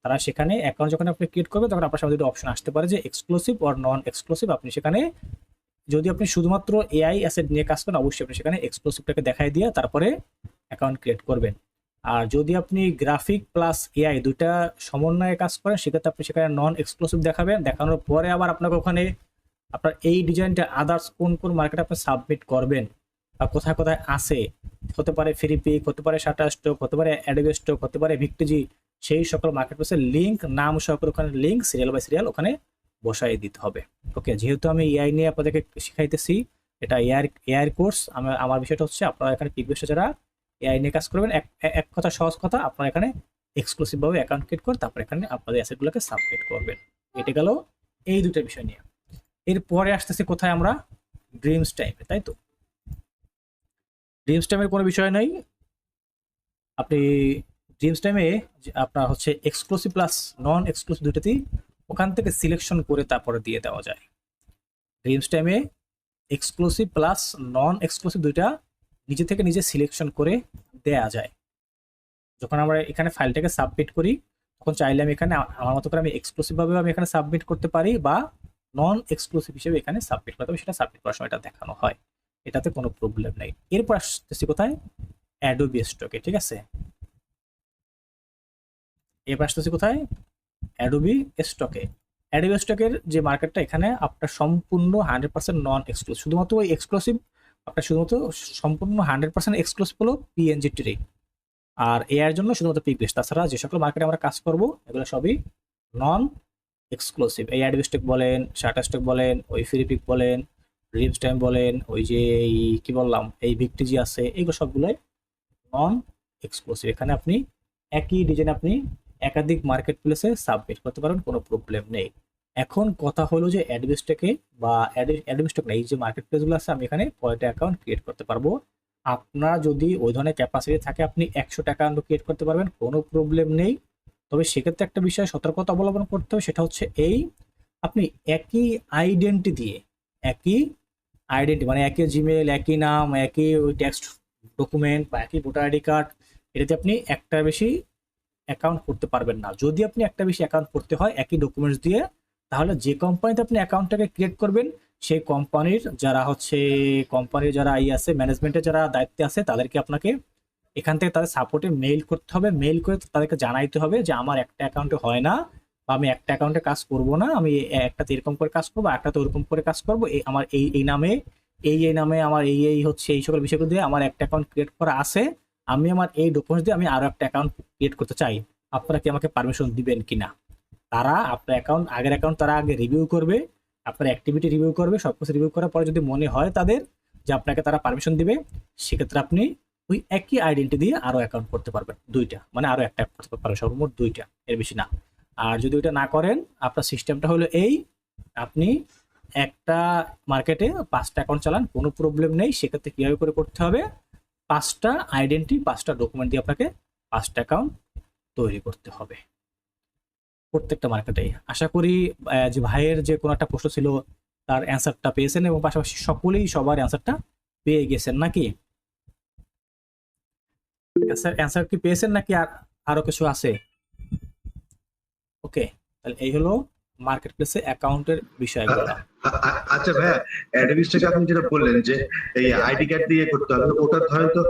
তারা সেখানে অ্যাকাউন্ট যখন আপনি ক্রিয়েট করবেন তখন আপনার সামনে দুটো অপশন আসতে পারে যে এক্সক্লুসিভ অর নন এক্সক্লুসিভ। আপনি সেখানে যদি আপনি শুধুমাত্র এআই অ্যাসেট নিয়ে কাজ করেন অবশ্যই আপনি সেখানে এক্সক্লুসিভটাকে দেখাই দিয়ে তারপরে অ্যাকাউন্ট ক্রিয়েট করবেন। আর যদি আপনি গ্রাফিক প্লাস এআই দুইটা সমন্বয়ে কাজ করেন সেক্ষেত্রে আপনি সেখানে নন এক্সক্লুসিভ দেখাবেন। দেখানোর পরে আবার আপনাকে ওখানে আপনার এই ডিজাইনটা আদার্স কোন কোন মার্কেটে আপনি সাবমিট করবেন বা কোথায় কোথায় আছে, হতে পারে ফ্রিপিক, হতে পারে শাটারস্টক, হতে পারে অ্যাডোবি স্টক, হতে পারে ভিক্টিজি, সেই সকল মার্কেট প্লেসের লিঙ্ক নাম সহকারে ওখানে লিঙ্ক সিরিয়াল বাই সিরিয়াল ওখানে বসাই দিতে হবে। ওকে, যেহেতু আমি এআই নিয়ে আপনাদেরকে শিখাইতেছি, এটা এআই কোর্স, আমার বিষয়টা হচ্ছে আপনারা এখানে পিকবেস্টে যারা এআই নিয়ে কাজ করবেন এক কথা সহজ কথা আপনারা এখানে এক্সক্লুসিভ ভাবে অ্যাকাউন্ট ক্রিয়েট করে তারপর এখানে আপনাদের অ্যাসেটগুলোকে সাবমিট করবেন। এটা গেল এই দুটো বিষয় নিয়ে। এরপরে আসতেছে কোথায় আমরা, ড্রিমস টাইমে, তাই তো? ড্রিমস টাইমের কোনো বিষয় নেই, আপনি ড্রিমস টাইমে আপনার হচ্ছে এক্সক্লুসিভ প্লাস নন এক্সক্লুসিভ দুইটাতেই ওখান থেকে সিলেকশন করে তারপরে দিয়ে দেওয়া যায়। ড্রিমস টাইমে এক্সক্লুসিভ প্লাস নন এক্সক্লুসিভ দুইটা নিজে থেকে নিজে সিলেকশন করে দেয়া যায়। যখন আমরা এখানে ফাইলটাকে সাবমিট করি তখন চাইলে আমি এখানে আমার মতো করে আমি এক্সক্লুসিভভাবে আমি এখানে সাবমিট করতে পারি বা নন এক্সক্লুসিভ হিসেবে এখানে সাবমিট করতে হবে, সেটা সাবমিট করার সময় এটা দেখানো হয়, এটাতে কোনো প্রবলেম নেই। এরপর আসতেছি কোথায়, অ্যাডোবি স্টকে। ঠিক আছে, এরপর আসতেছি কোথায়, অ্যাডোবি স্টকে। অ্যাডোবি স্টকের যে মার্কেটটা এখানে আপনার সম্পূর্ণ 100% নন এক্সক্লুসিভ, শুধুমাত্র ওই এক্সক্লুসিভ আপনার শুধুমাত্র সম্পূর্ণ 100% এক্সক্লুসিভ হলো পিএনজি ট্রি আর এর জন্য শুধুমাত্র পিকবেস্ট। তাছাড়া যে সকল মার্কেটে আমরা কাজ করব এগুলো সবই নন এক্সক্লুসিভ। এই অ্যাডোবি স্টক বলেন, শাটারস্টক বলেন, ওই ফ্রিপিক বলেন, ড্রিমস টাইম বলেন, ওই যে এই কি বললাম এই ভিক্টিজি আছে, এইগুলো সবগুলোই নন এক্সক্লুসিভ। এখানে আপনি একই ডিজাইন আপনি একাধিক মার্কেট প্লেসে সাবমিট করতে পারেন, কোনো প্রবলেম নেই। এখন কথা হলো যে অ্যাডোবি স্টকে বা অ্যাডোবি স্টক না, এই যে মার্কেট প্লেসগুলো আছে আমি এখানে কয়টা অ্যাকাউন্ট ক্রিয়েট করতে পারবো। আপনার যদি ওই ধরনের ক্যাপাসিটি থাকে আপনি 100টা অ্যাকাউন্ট ক্রিয়েট করতে পারবেন, কোনো প্রবলেম নেই। তবে সেক্ষেত্রে একটা বিষয় সতর্কতা অবলম্বন করতে হবে, সেটা হচ্ছে এই আপনি একই আইডেন্টি দিয়ে মানে একই জিমেল, একই নাম, একই ওই টেক্সট ডকুমেন্ট বা একই ভোটার আইডি কার্ড, এটাতে আপনি একটা বেশি অ্যাকাউন্ট করতে পারবেন না। যদি আপনি একটা বেশি অ্যাকাউন্ট করতে হয় একই ডকুমেন্টস দিয়ে, তাহলে যে কোম্পানিতে আপনি অ্যাকাউন্টটাকে ক্রিয়েট করবেন সেই কোম্পানির যারা আছে ম্যানেজমেন্টের যারা দায়িত্বে আছে তাদেরকে আপনাকে এখান থেকে তাদের সাপোর্টে মেইল করতে হবে। মেইল করে তাদেরকে জানাইতে হবে যে আমার একটা অ্যাকাউন্টে হয় না বা আমি একটা অ্যাকাউন্টে কাজ করব না, আমি একটাতে এরকম করে কাজ করবো, একটাতে ওরকম করে কাজ করবো, আমার এই নামে আমার এই হচ্ছে এই সকল বিষয়গুলো দিয়ে আমার একটা অ্যাকাউন্ট ক্রিয়েট করা আছে, আমি আমার এই ডকুমেন্টস দিয়ে আমি আরো একটা অ্যাকাউন্ট ক্রিয়েট করতে চাই, আপনারা কি আমাকে পারমিশন দিবেন কিনা। তারা আপনার আগের অ্যাকাউন্ট তারা আগে রিভিউ করবে, আপনার অ্যাক্টিভিটি রিভিউ করবে, সবকিছু রিভিউ করার পরে যদি মনে হয় তাদের যে আপনাকে তারা পারমিশন দিবে, সেক্ষেত্রে আপনি ওই একই আইডেন্টি দিয়ে আরো অ্যাকাউন্ট করতে পারবেন, দুইটা, মানে আরো একটা করতে পারবেন, সর্বমোট দুইটা, এর বেশি না। আর যদি ওইটা না করেন আপনার সিস্টেমটা হলো এই, আপনি একটা মার্কেটে 5টা অ্যাকাউন্ট চালান, কোনো প্রবলেম নেই। সেক্ষেত্রে কিভাবে করে করতে হবে, 5টা আইডেন্টি 5টা ডকুমেন্ট দিয়ে আপনাকে 5টা অ্যাকাউন্ট তৈরি করতে হবে প্রত্যেকটা মার্কেটেই। আশা করি যে ভাইয়ের যে কোনো একটা প্রশ্ন ছিল তার অ্যান্সারটা পেয়েছেন এবং পাশাপাশি সকলেই সবার অ্যান্সারটা পেয়ে গেছেন নাকি? অ্যান্সার কি পেয়েছেন নাকি আরো কিছু আছে? ওকে, তাহলে এই হলো মার্কেট প্লেসে অ্যাকাউন্টের বিষয়গুলো। আচ্ছা ভাইয়া, অ্যাডোবি স্টকে আপনি যেটা বললেন যে এই আইডি কার্ড দিয়ে করতে হবে, ওটা ধরেন তো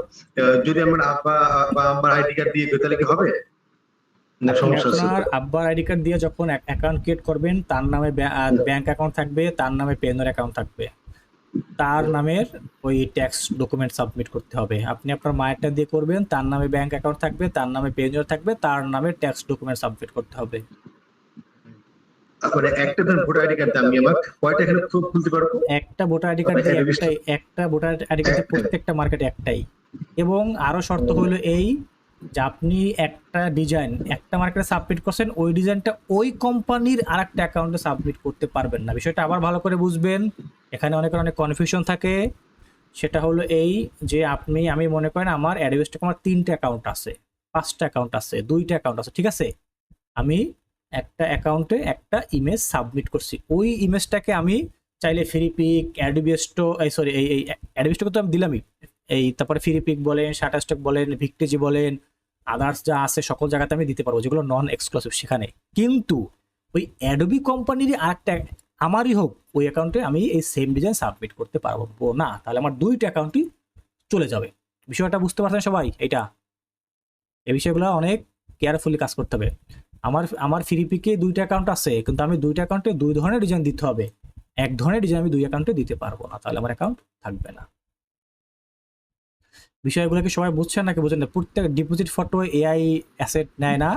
যদি আমার আব্বা বা আমার আইডি কার্ড দিয়ে করি তাহলে কি হবে না? সমস্যা আছে? আপনার আব্বার আইডি কার্ড দিয়ে যখন অ্যাকাউন্ট ক্রিয়েট করবেন তার নামে ব্যাংক অ্যাকাউন্ট থাকবে, তার নামে পেনর অ্যাকাউন্ট থাকবে। তার নামের ওই ট্যাক্স ডকুমেন্ট সাবমিট করতে হবে। আপনি আপনার মায়েরটা দিয়ে করবেন, তার নামে ব্যাংক অ্যাকাউন্ট থাকবে, তার নামে পেনশন থাকবে, তার নামে ট্যাক্স ডকুমেন্ট সাবমিট করতে হবে। তারপরে একটা ধরুন ভোটার আইডি কার্ড আমি আমার কয়টা এখানে খুলতে পারবো? একটা ভোটার আইডি কার্ড একটা একটাই, একটা ভোটার আইডি কার্ড একটাই। প্রত্যেকটা মার্কেটে একটাই। এবং আরো শর্ত হলো এই যে আপনি একটা ডিজাইন একটা মার্কেটে সাবমিট করছেন, ওই ডিজাইনটা ওই কোম্পানির আরেকটা অ্যাকাউন্টে সাবমিট করতে পারবেন না। বিষয়টা আবার ভালো করে বুঝবেন, এখানে অনেকের অনেক কনফিউশন থাকে। সেটা হলো এই যে আমি মনে করেন আমার অ্যাডোবিস্টকে আমার 3টা অ্যাকাউন্ট আছে, 5টা অ্যাকাউন্ট আছে, 2টা অ্যাকাউন্ট আছে, ঠিক আছে? আমি একটা অ্যাকাউন্টে একটা ইমেজ সাবমিট করছি, ওই ইমেজটাকে আমি চাইলে ফ্রি পিক, অ্যাডোবিস্টো, সরি এই অ্যাডোবিস্টোকে তো আমি দিলামই, এই তারপরে ফ্রি পিক বলেন, শাটারস্টক বলেন, ভিক্টেজি বলেন, আদার্স যা আছে সকল জায়গাতে আমি দিতে পারবো, যেগুলো নন এক্সক্লুসিভ সেখানে। কিন্তু ওই অ্যাডোবি কোম্পানির আরেকটা আমারই হোক ওই অ্যাকাউন্টে আমি এই সেম ডিজাইন সাবমিট করতে পারবো না, তাহলে আমার 2টা অ্যাকাউন্টই চলে যাবে। বিষয়টা বুঝতে পারছেন সবাই? এইটা এই বিষয়গুলো অনেক কেয়ারফুলি কাজ করতে হবে। আমার ফ্রি পিকে 2টা অ্যাকাউন্ট আছে, কিন্তু আমি 2টা অ্যাকাউন্টে 2 ধরনের ডিজাইন দিতে হবে। এক ধরনের ডিজাইন আমি 2 অ্যাকাউন্টে দিতে পারবো না, তাহলে আমার অ্যাকাউন্ট থাকবে না। বিষয়গুলো কি সবাই বুঝছেন নাকি বুঝেন না? প্রত্যেক ডিপোজিট ফটো এআই অ্যাসেট নেয় না,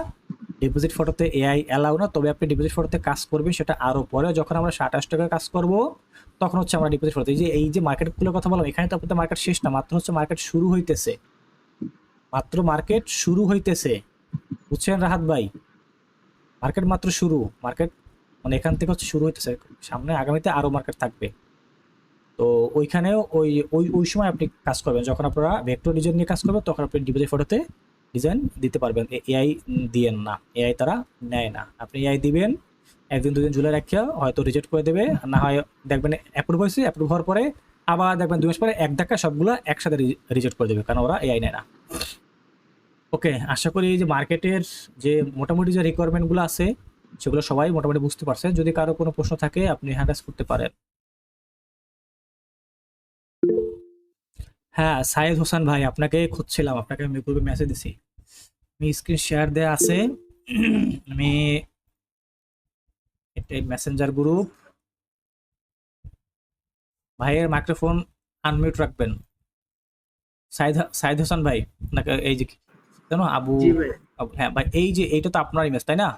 ডিপোজিট ফটোতে এআই অ্যালাউ না। তবে আপনি ডিপোজিট ফটোতে কাজ করবেন সেটা আরও পরে, যখন আমরা 27 টাকায় কাজ করব তখন হচ্ছে আমরা ডিপোজিট ফটোতে এই যে মার্কেটগুলোর কথা বললাম, এখানে তো আপনাদের মার্কেট শেষ না, মাত্র হচ্ছে মার্কেট শুরু হইতেছে, মাত্র মার্কেট শুরু হইতেছে, বুঝছেন রাহাত ভাই? মার্কেট মাত্র শুরু, মার্কেট মানে এখান থেকে হচ্ছে শুরু হইতেছে, সামনে আগামীতে আরও মার্কেট থাকবে। তো ওইখানেও ওই ওই ওই সময় আপনি কাজ করবেন, যখন আপনারা ভেক্টর ডিজাইন নিয়ে কাজ করবেন তখন আপনি ডিপোজিট ফটোতে ডিজাইন দিতে পারবেন। এআই দিয়েন না, এআই তারা নেয় না। আপনি এআই দিবেন, 1-2 দিন ঝুলে রাখিয়া হয়তো রিজেক্ট করে দেবে, না হয় দেখবেন অ্যাপ্রুভ হয়েছে, অ্যাপ্রুভ হওয়ার পরে আবার দেখবেন 2 মাস পরে এক ধাক্কা সবগুলো একসাথে রিজেক্ট করে দেবে, কারণ ওরা এআই নেয় না। ওকে, আশা করি যে মার্কেটের যে মোটামুটি যে রিকোয়ারমেন্টগুলো আছে সেগুলো সবাই মোটামুটি বুঝতে পারছেন। যদি কারো কোনো প্রশ্ন থাকে আপনি হ্যান্ড রাইজ করতে পারেন। হ্যাঁ, সাইদ হোসেন ভাই, আপনাকে খুঁজছিলাম, আপনাকে আমি গ্রুপে মেসেজ দিছি, আমি স্ক্রিন শেয়ার দেয়া আছে, আমি এটাই মেসেঞ্জার গ্রুপ। ভাইয়ের মাইক্রোফোন আনমিউট রাখবেন। সাইদ হোসেন ভাই, আপনাকে এই যে জানো আবু, জি ভাই। হ্যাঁ ভাই, এই যে এইটা তো আপনার ইমেজ তাই না?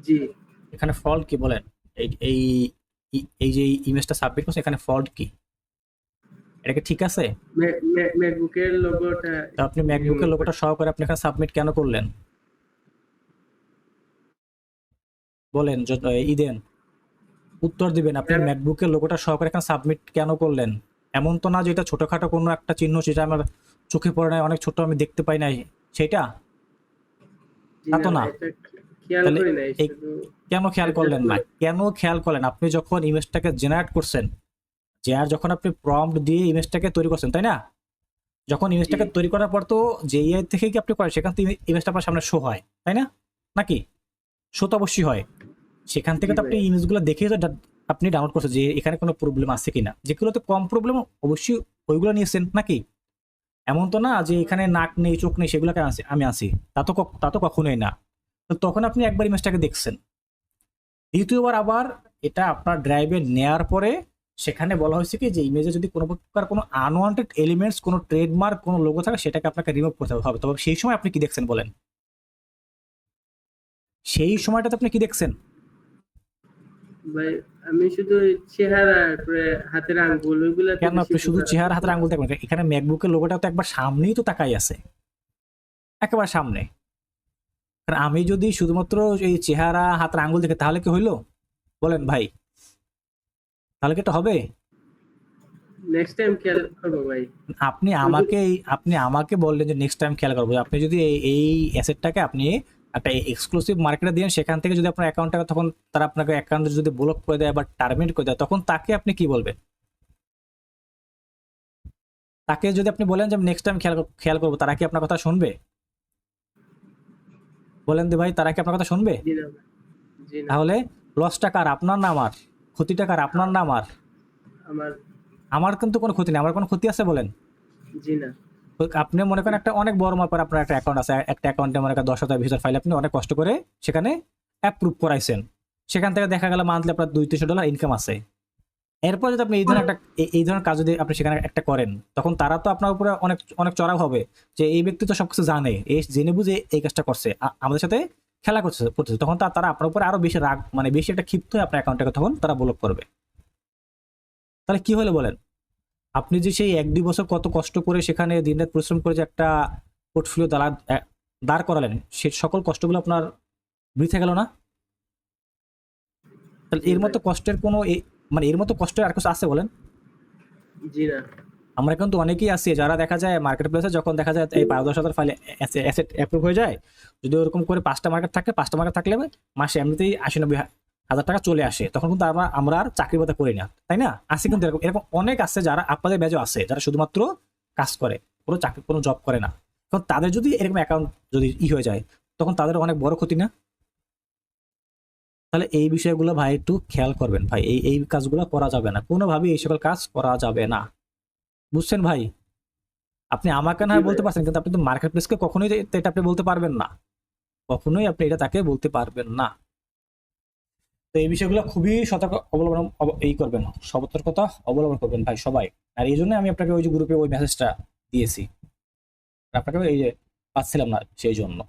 জি। এখানে ফল্ট কি বলেন? এই এই এই যে ইমেজটা সাবমিট করছে এখানে ফল্ট কি? এটা কি ঠিক আছে? ম্যাকবুকের লোগোটা, তো আপনি ম্যাকবুকের লোগোটা সহকারে আপনি এখানে সাবমিট কেন করলেন বলেন? ইদেন উত্তর দিবেন, আপনি ম্যাকবুকের লোগোটা সহকারে এখানে সাবমিট কেন করলেন? এমন তো না যে এটা ছোটখাটো কোনো একটা চিহ্ন যেটা আমার চোখে পড়ে নাই, অনেক ছোট, আমি দেখতে পাই নাই, সেটা তা তো না। খেয়াল তাহলে করি নাই, এই শুধু কেন খেয়াল করলেন না? কেন খেয়াল করলেন? আপনি যখন ইমেজটাকে জেনারেট করছেন, যখন আপনি প্রম্পট দিয়ে ইমেজটাকে তৈরি করছেন তাই না? যখন ইমেজটাকে তৈরি করার পর তো যে এআই থেকে কি আপনি করেন, সেখান থেকে ইমেজটা আপনার সামনে শো হয় তাই না? নাকি শো তো অবশ্যই হয়, সেখান থেকে তো আপনি ইমেজগুলো দেখে তো আপনি ডাউনলোড করছেন যে এখানে কোনো প্রবলেম আছে কিনা। যেগুলোতে কম প্রবলেম অবশ্যই ওইগুলো নিয়েছেন নাকি? এমন তো না যে এখানে নাক নেই চোখ নেই সেগুলোকে আমি আছি, তা তো কখনোই না। তো তখন আপনি একবার ইমেজটাকে দেখছেন, দ্বিতীয়বার আবার এটা আপনার ড্রাইভে নেয়ার পরে সেখানে বলা হয়েছে কি যে ইমেজে যদি কোনো প্রকার কোনো আনওয়ান্টেড এলিমেন্টস, কোনো ট্রেডমার্ক, কোনো লোগো থাকে সেটাকে আপনাকে রিমুভ করতে হবে। তবে সেই সময় আপনি কি দেখছেন বলেন? সেই সময়টাতে আপনি কি দেখছেন? ভাই আমি শুধু চেহারা, তারপরে হাতের আঙ্গুল, ওইগুলা কেন আপনি শুধু চেহারা হাতের আঙুল দেখবেন? এখানে ম্যাকবুকের লোগোটা তো একবার সামনেই তো তাকাই আছে, একেবারে সামনে। কারণ আমি যদি শুধুমাত্র এই চেহারা হাতের আঙুল দেখে তাহলে কি হইলো বলেন ভাই? তাহলে কি এটা হবে? নেক্সট টাইম খেয়াল করব ভাই। আপনি আমাকে বললেন যে নেক্সট টাইম খেয়াল করবো। আপনি যদি এই অ্যাসেটটাকে আপনি একটা এক্সক্লুসিভ মার্কেটে দেন, সেখান থেকে যদি আপনার অ্যাকাউন্টটাকে তখন তারা আপনাকে অ্যাকাউন্ট যদি ব্লক করে দেয় বা টার্মিনেট করে দেয়, তখন তাকে আপনি কি বলবেন? তাকে যদি আপনি বলেন যে আমি নেক্সট টাইম খেয়াল করবো, তারা কি আপনার কথা শুনবে? বলেন দি ভাই, তারা কি আপনার কথা শুনবে? জি না, জি না। তাহলে লসটা কার, আপনার না আমার? ক্ষতিটা কার, আপনার না আমার? আমার কিন্তু কোনো ক্ষতি নেই। আমার কোনো ক্ষতি আছে বলেন? জি না। আপনি মনে করেন একটা অনেক বড় মাপের আপনার একটা অ্যাকাউন্ট আছে, একটা অ্যাকাউন্টে মনে করেন 10,000 20,000 ফাইল আপনি অনেক কষ্ট করে সেখানে অ্যাপ্রুভ করাইছেন, সেখান থেকে দেখা গেল মান্থলি আপনার $200-300 ইনকাম আছে। এরপর যদি আপনি এই ধরনের একটা এই ধরনের কাজ যদি আপনি সেখানে একটা করেন, তখন তারা তো আপনার উপরে অনেক অনেক চড়াও হবে যে এই ব্যক্তি তো সবকিছু জানে, এই জেনে বুঝে এই কাজটা করছে, আমাদের সাথে খেলা করতেছে, তখন তারা আপনার উপরে আরো বেশি রাগ, মানে বেশি একটা ক্ষিপ্ত হয়ে আপনার অ্যাকাউন্টটাকে তখন তারা ব্লক করবে। তাহলে কি হলো বলেন? আপনি যে সেই 1-2 বছর কত কষ্ট করে সেখানে দিনরাত পরিশ্রম করে যে একটা পোর্টফোলিও দাঁড় করালেন, সে সকল কষ্টগুলো আপনার বৃথা গেল না? তাহলে এর মতো কষ্টের কোনো মানে এর মতো কষ্ট আর কিছু আছে বলেন? জি না। আমরা কিন্তু অনেকেই আছি যারা দেখা যায় মার্কেট প্লেসে যখন দেখা যায় এই 5-10 হাজার ফাইল অ্যাসেট অ্যাপ্রুভ হয়ে যায়, যদি ওরকম করে 5টা মার্কেট থাকলে মাসে এমনিতেই 80-90 হাজার টাকা চলে আসে, তখন কিন্তু আমরা আর চাকরি বাতা করি না, তাই না? আছে কিন্তু এরকম এরকম অনেক আছে যারা আপনাদের ব্যাচও আছে, যারা শুধুমাত্র কাজ করে, কোনো চাকরি কোনো জব করে না। তখন তাদের যদি এরকম অ্যাকাউন্ট যদি হয়ে যায়, তখন তাদের অনেক বড় ক্ষতি না? তাহলে এই বিষয়গুলো ভাই একটু খেয়াল করবেন ভাই, এই কাজগুলো করা যাবে না কোনোভাবেই, এই সকল কাজ করা যাবে না, বুঝছেন ভাই? আপনি আমাকে না বলতে পারছেন, কিন্তু আপনি তো মার্কেট প্লেসকে কখনোই এটা আপনি বলতে পারবেন না, কখনোই আপনি এটা তাকে বলতে পারবেন না। তো এই বিষয়গুলো খুবই সতর্কতা অবলম্বন করবেন ভাই সবাই। আর এই জন্য আমি আপনাকে ওই যে গ্রুপে ওই মেসেজটা দিয়েছি, আপনাকে এই যে পাচ্ছিলাম না সেই জন্য।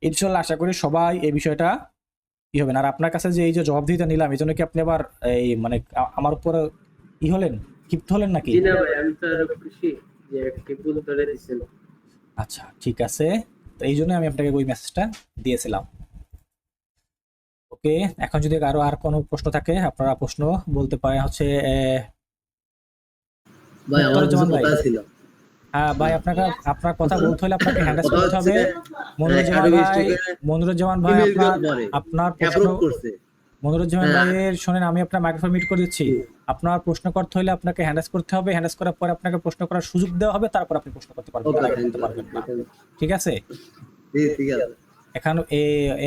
ইনশাল্লাহ আশা করি সবাই এই বিষয়টা কি হবে না। আর আপনার কাছে যে এই যে জবাবদিহিতা নিলাম, এই জন্য কি আপনি আবার এই মানে আমার উপর হলেন, ক্ষিপ্ত হলেন নাকি? জি না ভাই, আমি তো আরো খুশি যে একটি ভুল ধরে দিছেন। আচ্ছা ঠিক আছে, তো এই জন্য আমি আপনাকে ওই মেসেজটা দিয়েছিলাম। ওকে, এখন যদি আর কোনো প্রশ্ন থাকে আপনারা প্রশ্ন বলতে পারেন। হচ্ছে ভাই আমার কিছু মুক্তারুজ্জামান ভাই। কথা ছিল। হ্যাঁ ভাই, আপনার কথা বলতে হলে আপনাকে হ্যান্ড রাইজ কথা করতে হবে। মনিরুজ্জামান ভাই আপনার প্রশ্ন অ্যাপ্রুভ করছে। মনিরুজ্জামান হ্যাঁ। ভাইয়ের শোনেন, আমি আপনার মাইক্রোফোন মিউট করে দিচ্ছি। আপনার প্রশ্ন করতে হলে আপনাকে হ্যান্ড রাইজ করতে হবে, হ্যান্ড রাইজ করার পর আপনাকে প্রশ্ন করার সুযোগ দেওয়া হবে, তারপর আপনি প্রশ্ন করতে পারবেন, ওকে, তার আগে করতে পারবেন না। ঠিক আছে? জি ঠিক আছে।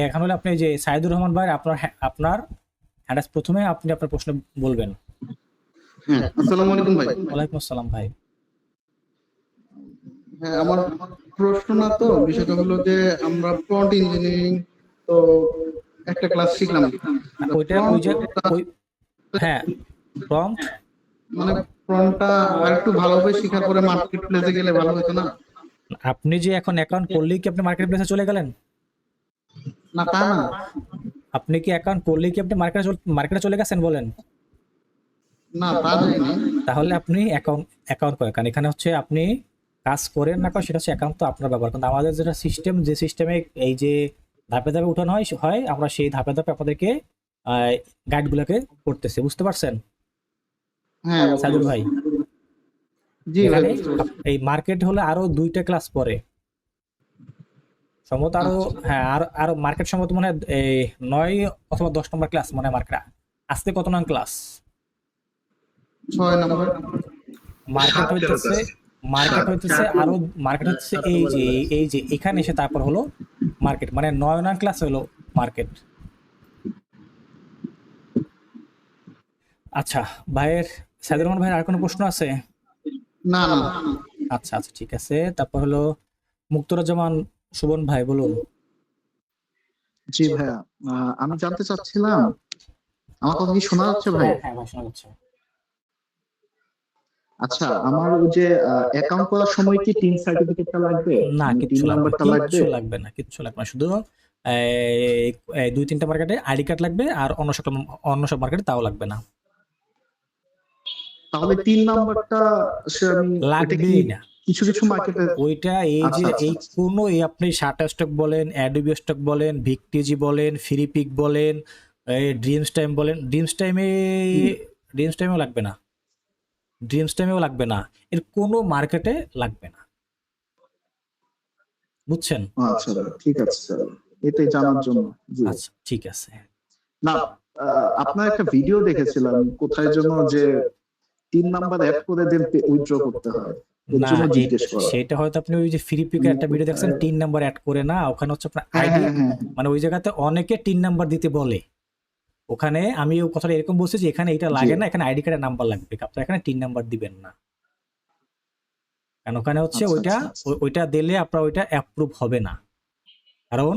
এখন হলে আপনি যে সাইদুর রহমান ভাই, আপনার হ্যান্ড রাইজ প্রথমে আপনি আপনার প্রশ্ন বলবেন। হ্যাঁ, আসসালামু আলাইকুম ভাই। ওয়ালাইকুম আসসালাম ভাই। হ্যাঁ, আমার প্রশ্ন না, তো বিষয়টা হলো যে আমরা প্রম্পট ইঞ্জিনিয়ারিং তো একটা ক্লাস শিখলাম, ওইটা হ্যাঁ প্রম্পট মানে প্রম্পটটা আর একটু ভালোভাবে শেখার পরে মার্কেট প্লেসে গেলে ভালো হতো না? আপনি যে এখন অ্যাকাউন্ট করলেই কি আপনি মার্কেট প্লেসে চলে গেলেন? না তা না, আপনি কি অ্যাকাউন্ট করলেই কি আপনি মার্কেটে চলে গেছেন বলেন? না তা যায়নি। তাহলে আপনি অ্যাকাউন্ট করেন, কারণ এখানে হচ্ছে আপনি কাজ করেন না করেন সেটা হচ্ছে অ্যাকাউন্ট তো আপনার ব্যবহার। কিন্তু আমাদের যেটা সিস্টেম, যে সিস্টেমে এই যে ধাপে ধাপে উঠানো হয় আমরা সেই ধাপে ধাপে আপনাদেরকে গাইডগুলোকে করতেছি, বুঝতে পারছেন হ্যাঁ সাইদুল ভাই? জি ভাই, এখানে এই মার্কেট হলে আরো 2টা ক্লাস পরে সম্ভবত, আরো মার্কেট সম্ভবত মনে হয় 9 অথবা 10 নম্বর ক্লাস মনে হয় মার্কেট। আজকে কত নম্বর ক্লাস? 6 নম্বর। মার্কেট হইতেছে আরো মার্কেট হচ্ছে এই যে এখানে এসে তারপর হলো মার্কেট, মানে 9 নং ক্লাস হলো মার্কেট। আচ্ছা ভাইয়ের, সাইদুর রহমান ভাইয়ের আর কোনো প্রশ্ন আছে? না না, আচ্ছা ঠিক আছে, তারপর হলো মুক্তারুজ্জামান সুবন ভাই, বলুন। জি ভাইয়া, আমি জানতে চাচ্ছিলাম, আমার কথা কি শোনা যাচ্ছে ভাই? হ্যাঁ ভাই শোনা যাচ্ছে। আচ্ছা, আমার ওই যে অ্যাকাউন্ট করার সময় কি টিন সার্টিফিকেটটা লাগবে? না, মানে কিচ্ছু টিন লাগবে নাম্বারটা লাগবে? কিচ্ছু লাগবে না, শুধু 2-3টা মার্কেটে আইডি কার্ড লাগবে, আর অন্য সব মার্কেটে তাও লাগবে না। তাহলে টিন নাম্বারটা আমি লাগবে না কিছু কিছু মার্কেটে ওইটা, এই যে এই কোনো আপনি শাটার স্টক বলেন, অ্যাডোবি স্টক বলেন, ভিকটিজি বলেন, ফ্রিপিক বলেন, ড্রিমস টাইম বলেন, ড্রিমস টাইমেও লাগবে না, এর কোনো মার্কেটে লাগবে না, বুঝছেন? আচ্ছা ঠিক আছে স্যার, এটাই জানার জন্য। আচ্ছা ঠিক আছে। না, আপনার একটা ভিডিও দেখেছিলাম কোথায় জন্য যে 3 নাম্বার অ্যাড করে দেন উইথড্র করতে হয়, এর না জন্য জিজ্ঞেস করা। সেটা হয়তো আপনি ওই যে ফ্রিপিকের একটা ভিডিও দেখছেন, 3 নাম্বার অ্যাড করে না, ওখানে হচ্ছে আপনার আইডি, মানে ওই জায়গাতে অনেকে 3 নাম্বার দিতে বলে, ওখানে আমি ওই কথাটা এরকম বলছি যে এখানে এটা লাগে না, এখানে আইডি কার্ডের নাম্বার লাগবে, আপনারা এখানে 3 নাম্বার দিবেন না, কারণ ওখানে হচ্ছে ওইটা দিলে আপনার ওইটা অ্যাপ্রুভ হবে না, কারণ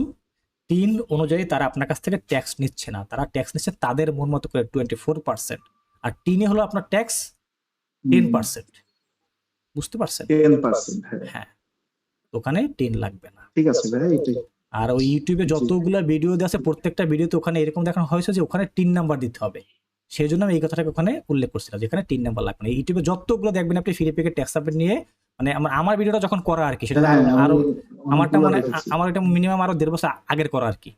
3 অনুযায়ী তারা আপনার কাছ থেকে ট্যাক্স নিচ্ছে না, তারা ট্যাক্স নিচ্ছে তাদের মন মতো করে 24%, আর টিনে হলো আপনার ট্যাক্স 10%। বুঝতে পারছেন? 10%, হ্যাঁ হ্যাঁ, ওখানে 10 লাগবে না। ঠিক আছে ভাই, এটাই। আর ওই ইউটিউবে যতগুলা ভিডিও দেওয়া আছে প্রত্যেকটা ভিডিওতে ওখানে এরকম দেখানো হয়েছে যে ওখানে 3 নাম্বার দিতে হবে। সেই জন্য আমি এই কথাটাকে ওখানে উল্লেখ করছিলাম, যেখানে 3 নাম্বার লাগবে না। ইউটিউবে যতগুলো দেখবেন আপনি ফ্রি পেকে ট্যাক্স সাবমিট নিয়ে, মানে আমার ভিডিওটা যখন করা আর কি, সেটা হ্যাঁ, আরো আমি আমারটা অনেকগুলো মানে দেখেছি। আমার এটা মিনিমাম আরো 1.5 বছর আগের করা আর কি।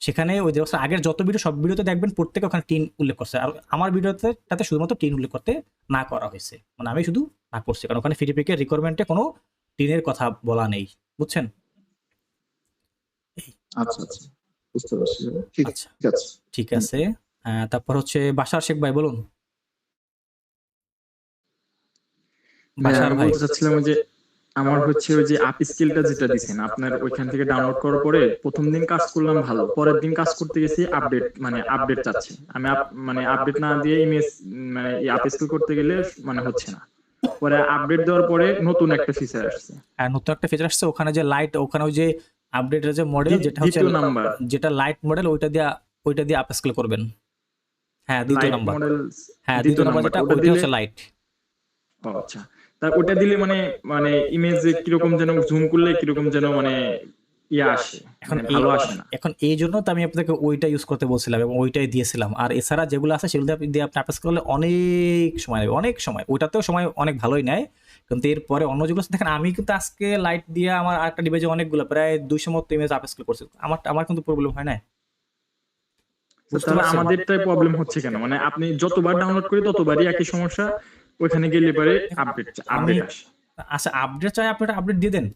সেখানে ওই 1.5 বছর আগের যত ভিডিও সব ভিডিওতে দেখবেন প্রত্যেকে ওখানে 3 উল্লেখ করছে। আর আমার ভিডিওতে তাতে শুধুমাত্র 3 উল্লেখ করতে না করা হয়েছে, মানে আমি শুধু না করছি, কারণ ওখানে ফ্রি পেকের রিকোয়ারমেন্টে কোনো 3-এর কথা বলা নেই। বুঝছেন? আচ্ছা আচ্ছা, বুঝতে পারছি ভাই। ঠিক আচ্ছা, ঠিক আছে। ঠিক আছে। তারপর হচ্ছে বাশার শেখ ভাই বলুন। বাশার আমি ভাই, বলতে চাচ্ছিলাম ওই যে আমার হচ্ছে ওই যে আপ স্কিলটা যেটা দিছেন আপনার ওইখান থেকে ডাউনলোড করার পরে প্রথম দিন কাজ করলাম ভালো, পরের দিন কাজ করতে গেছি আপডেট চাচ্ছে। আমি আপডেট না দিয়ে ইমেজ মানে আপ স্কিল করতে গেলে মানে হচ্ছে না। পরে আপডেট দেওয়ার পরে নতুন একটা ফিচার আসছে, নতুন একটা ফিচার আসছে ওখানে, যে লাইট, ওখানে ওই যে আপডেটের যে মডেল যেটা হচ্ছে দ্বিতীয় নাম্বার যেটা লাইট মডেল, ওইটা দিয়ে আপস্কেল করবেন। হ্যাঁ, দ্বিতীয় লাইট নাম্বার। মডেল, হ্যাঁ, দ্বিতীয় নাম্বার যেটা, ওটা ওইটা দিলে হচ্ছে লাইট। ও আচ্ছা। তা ওটা দিলে মানে ইমেজে কিরকম যেন জুম করলে কিরকম যেন মানে ইয়ে আসে, এখন মানে ভালো আসে না। এখন এই জন্য তো আমি আপনাকে ওইটা ইউজ করতে বলছিলাম এবং ওইটাই দিয়েছিলাম। আর এছাড়া যেগুলো আছে সেগুলো দিয়ে আপনি আপস্কেল করলে অনেক সময় নেবে, অনেক সময়। ওইটাতেও সময় অনেক ভালোই নেয়, কিন্তু এরপরে অন্য যেগুলো আছে দেখেন, আমি কিন্তু আজকে লাইট দিয়ে আমার আরেকটা ডিভাইসে অনেকগুলো প্রায় 200 মতো ইমেজ আপস্কেল করছি। আমার কিন্তু প্রবলেম হয় না। বুঝতে তাহলে পারছেন? আমাদেরটাই প্রবলেম হচ্ছে কেন? মানে আপনি যতবার ডাউনলোড করি ততবারই একই সমস্যা, ওইখানে গেলে পরে আপডেট আমি আসে। আচ্ছা, আপডেট চাই, আপনি আপডেট দিয়ে দেন,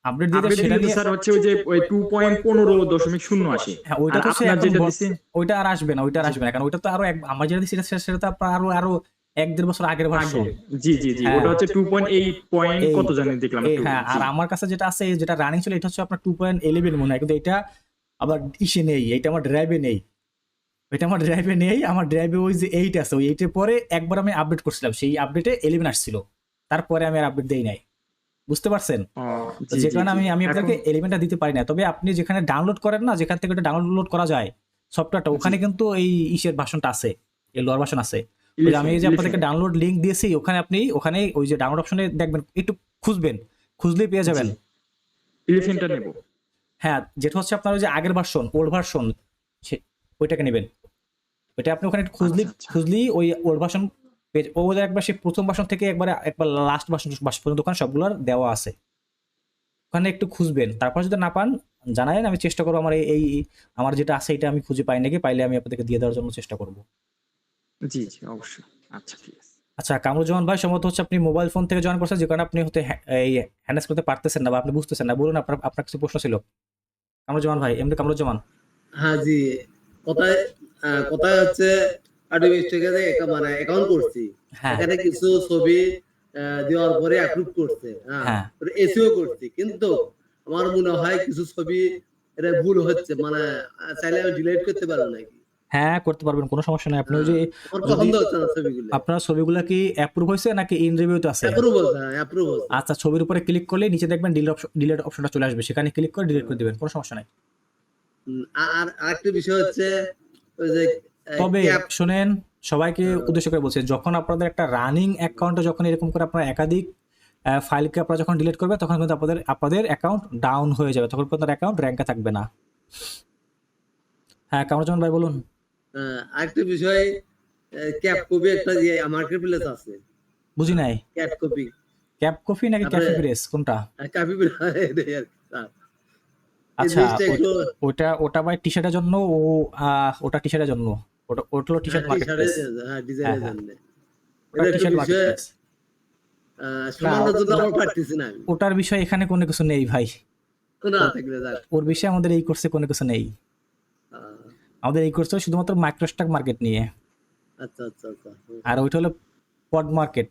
আপডেট দিয়ে দেন, আপডেট সেটা দিলে তো নিয়ে। স্যার হচ্ছে ওই যে ওই 2.15.0 আসে। হ্যাঁ, ওইটা আর তো হচ্ছে আপনার এখন যেটা দিছি ওইটা আর আসবে না, ওইটা আর আসবে না, কারণ ওইটা তো আরো আমার যেটা দিচ্ছি সেটা তো আপনার আরো 1-1.5 বছর আগের আগে, ভার্সন। জি হ্যাঁ। ওটা হচ্ছে 2.8 পয়েন্ট এই- কত জানি দেখলাম একটু। হ্যাঁ, আর আমার কাছে যেটা আছে, যেটা রানিং ছিল, এটা হচ্ছে আপনার 2.11 মনে হয়, কিন্তু এটা আবার ইসে নেই, এটা আমার ড্রাইভে নেই, আমার ড্রাইভে ওই যে 8 আছে, ওই 8-এর পরে একবার আমি আপডেট করছিলাম, সেই আপডেটে 11 আসছিল, তারপরে আমি আর আপডেট দেই নাই। বুঝতে পারছেন? ও, তো জি, যে জি, কারণে জি। আমি এখন আপনাকে 11টা দিতে পারি না। তবে আপনি যেখানে ডাউনলোড করেন না, যেখান থেকে ওটা ডাউনলোড করা যায় সফটওয়্যারটা, ওখানে কিন্তু এই ইসের ভার্সনটা আছে, এই লোয়ার ভার্সন আছে। ওই যে আমি এই যে আপনাদেরকে ডাউনলোড লিংক দিয়েছি, ওখানে ওই যে ডাউনলোড অপশনে দেখবেন, একটু খুঁজলেই পেয়ে যাবেন। 11টা নেব। হ্যাঁ, যেটা হচ্ছে আপনার ওই যে আগের ভার্সন, ওল্ড ভার্সন, ওইটাকে নেবেন। ওইটা আপনি ওখানে একটু আচ্ছা। খুঁজলেই ওই ওল্ড ভার্সন পেজ, ওদের একবার সেই প্রথম ভার্সন থেকে একবার লাস্ট ভার্সন পর্যন্ত ওখানে সবগুলোর দেওয়া আছে। ওখানে একটু খুঁজবেন, তারপর যদি না পান জানালেন, আমি চেষ্টা করবো আমার আমার যেটা আছে এটা আমি খুঁজে পাই নাকি, পাইলে আমি আপনাদেরকে দিয়ে দেওয়ার জন্য চেষ্টা করবো। জি অবশ্যই। আচ্ছা, ঠিক আছে। আচ্ছা, কামরুজ্জামান ভাই, সম্ভবত হচ্ছে আপনি মোবাইল ফোন থেকে জয়েন করছেন, যে কারণে আপনি হতে এই হ্যান্ডেস করতে পারতেছেন না বা আপনি বুঝতেছেন না। বলুন, আপনার কিছু প্রশ্ন ছিল কামরুজ্জামান ভাই, এমনি কামরুজ্জামান। হ্যাঁ জি, কথায় কথায় হচ্ছে অ্যাডমিনিস্ট্রেটর মানে অ্যাকাউন্ট করছি, হ্যাঁ, এখানে কিছু ছবি দেওয়ার পরে অ্যাপ্রুভ করছে, হ্যাঁ। হ্যাঁ এসিও করছি, কিন্তু আমার মনে হয় কিছু ছবি এটা ভুল হচ্ছে, মানে চাইলে আমি ডিলিট করতে পারবো নাকি? হ্যাঁ, করতে পারবেন, কোনো সমস্যা নাই। আপনি ওই যে আমার যদি পছন্দ হচ্ছে না ছবিগুলো। আপনার ছবিগুলো কি অ্যাপ্রুভ হয়েছে নাকি ইন রিভিউতে আছে? অ্যাপ্রুভ হচ্ছে, হ্যাঁ অ্যাপ্রুভ হচ্ছে। আচ্ছা, ছবির উপরে ক্লিক করলে নিচে দেখবেন ডিলিট অপশনটা চলে আসবে, সেখানে ক্লিক করে ডিলিট করে দিবেন, কোনো সমস্যা নাই। আর আরেকটা বিষয় হচ্ছে ওই যে তবে ক্যাপ, শোনেন, সবাইকে উদ্দেশ্য করে বলছি, যখন আপনাদের একটা রানিং অ্যাকাউন্টে যখন এরকম করে আপনার একাধিক ফাইলকে আপনারা যখন ডিলিট করবে, তখন কিন্তু আপনাদের অ্যাকাউন্ট ডাউন হয়ে যাবে, তখন আপনার অ্যাকাউন্ট র্যাঙ্কে থাকবে না। হ্যাঁ, কামরুজ্জামান ভাই বলুন। আরেকটা বিষয়, ক্যাপ কপি একটা যে মার্কেট প্লেস আছে, বুঝি নাই, ক্যাপ কপি, ক্যাপ কফি নাকি ক্যাফে প্রেস, কোনটা? কপি আচ্ছা, ওটা ভাই টি শার্টের জন্য, ওটা টি শার্টের জন্য, ওটা হলো টি শার্ট মার্কেট প্লেস। হ্যাঁ ডিজাইনের হ্যাঁ, জন্য ওটা টি শার্ট মার্কেট প্লেস। সামান্য জন্য আমার পারতেছি না আমি, ওটার বিষয় এখানে কোনো কিছু নেই ভাই, না থাকলে যাক। ওর বিষয়ে আমাদের এই কোর্সে কোনো কিছু নেই। আমাদের এই কোর্সে শুধুমাত্র মাইক্রোস্টক মার্কেট নিয়ে, আচ্ছা আচ্ছা আচ্ছা। আর ওইটা হলো পড মার্কেট।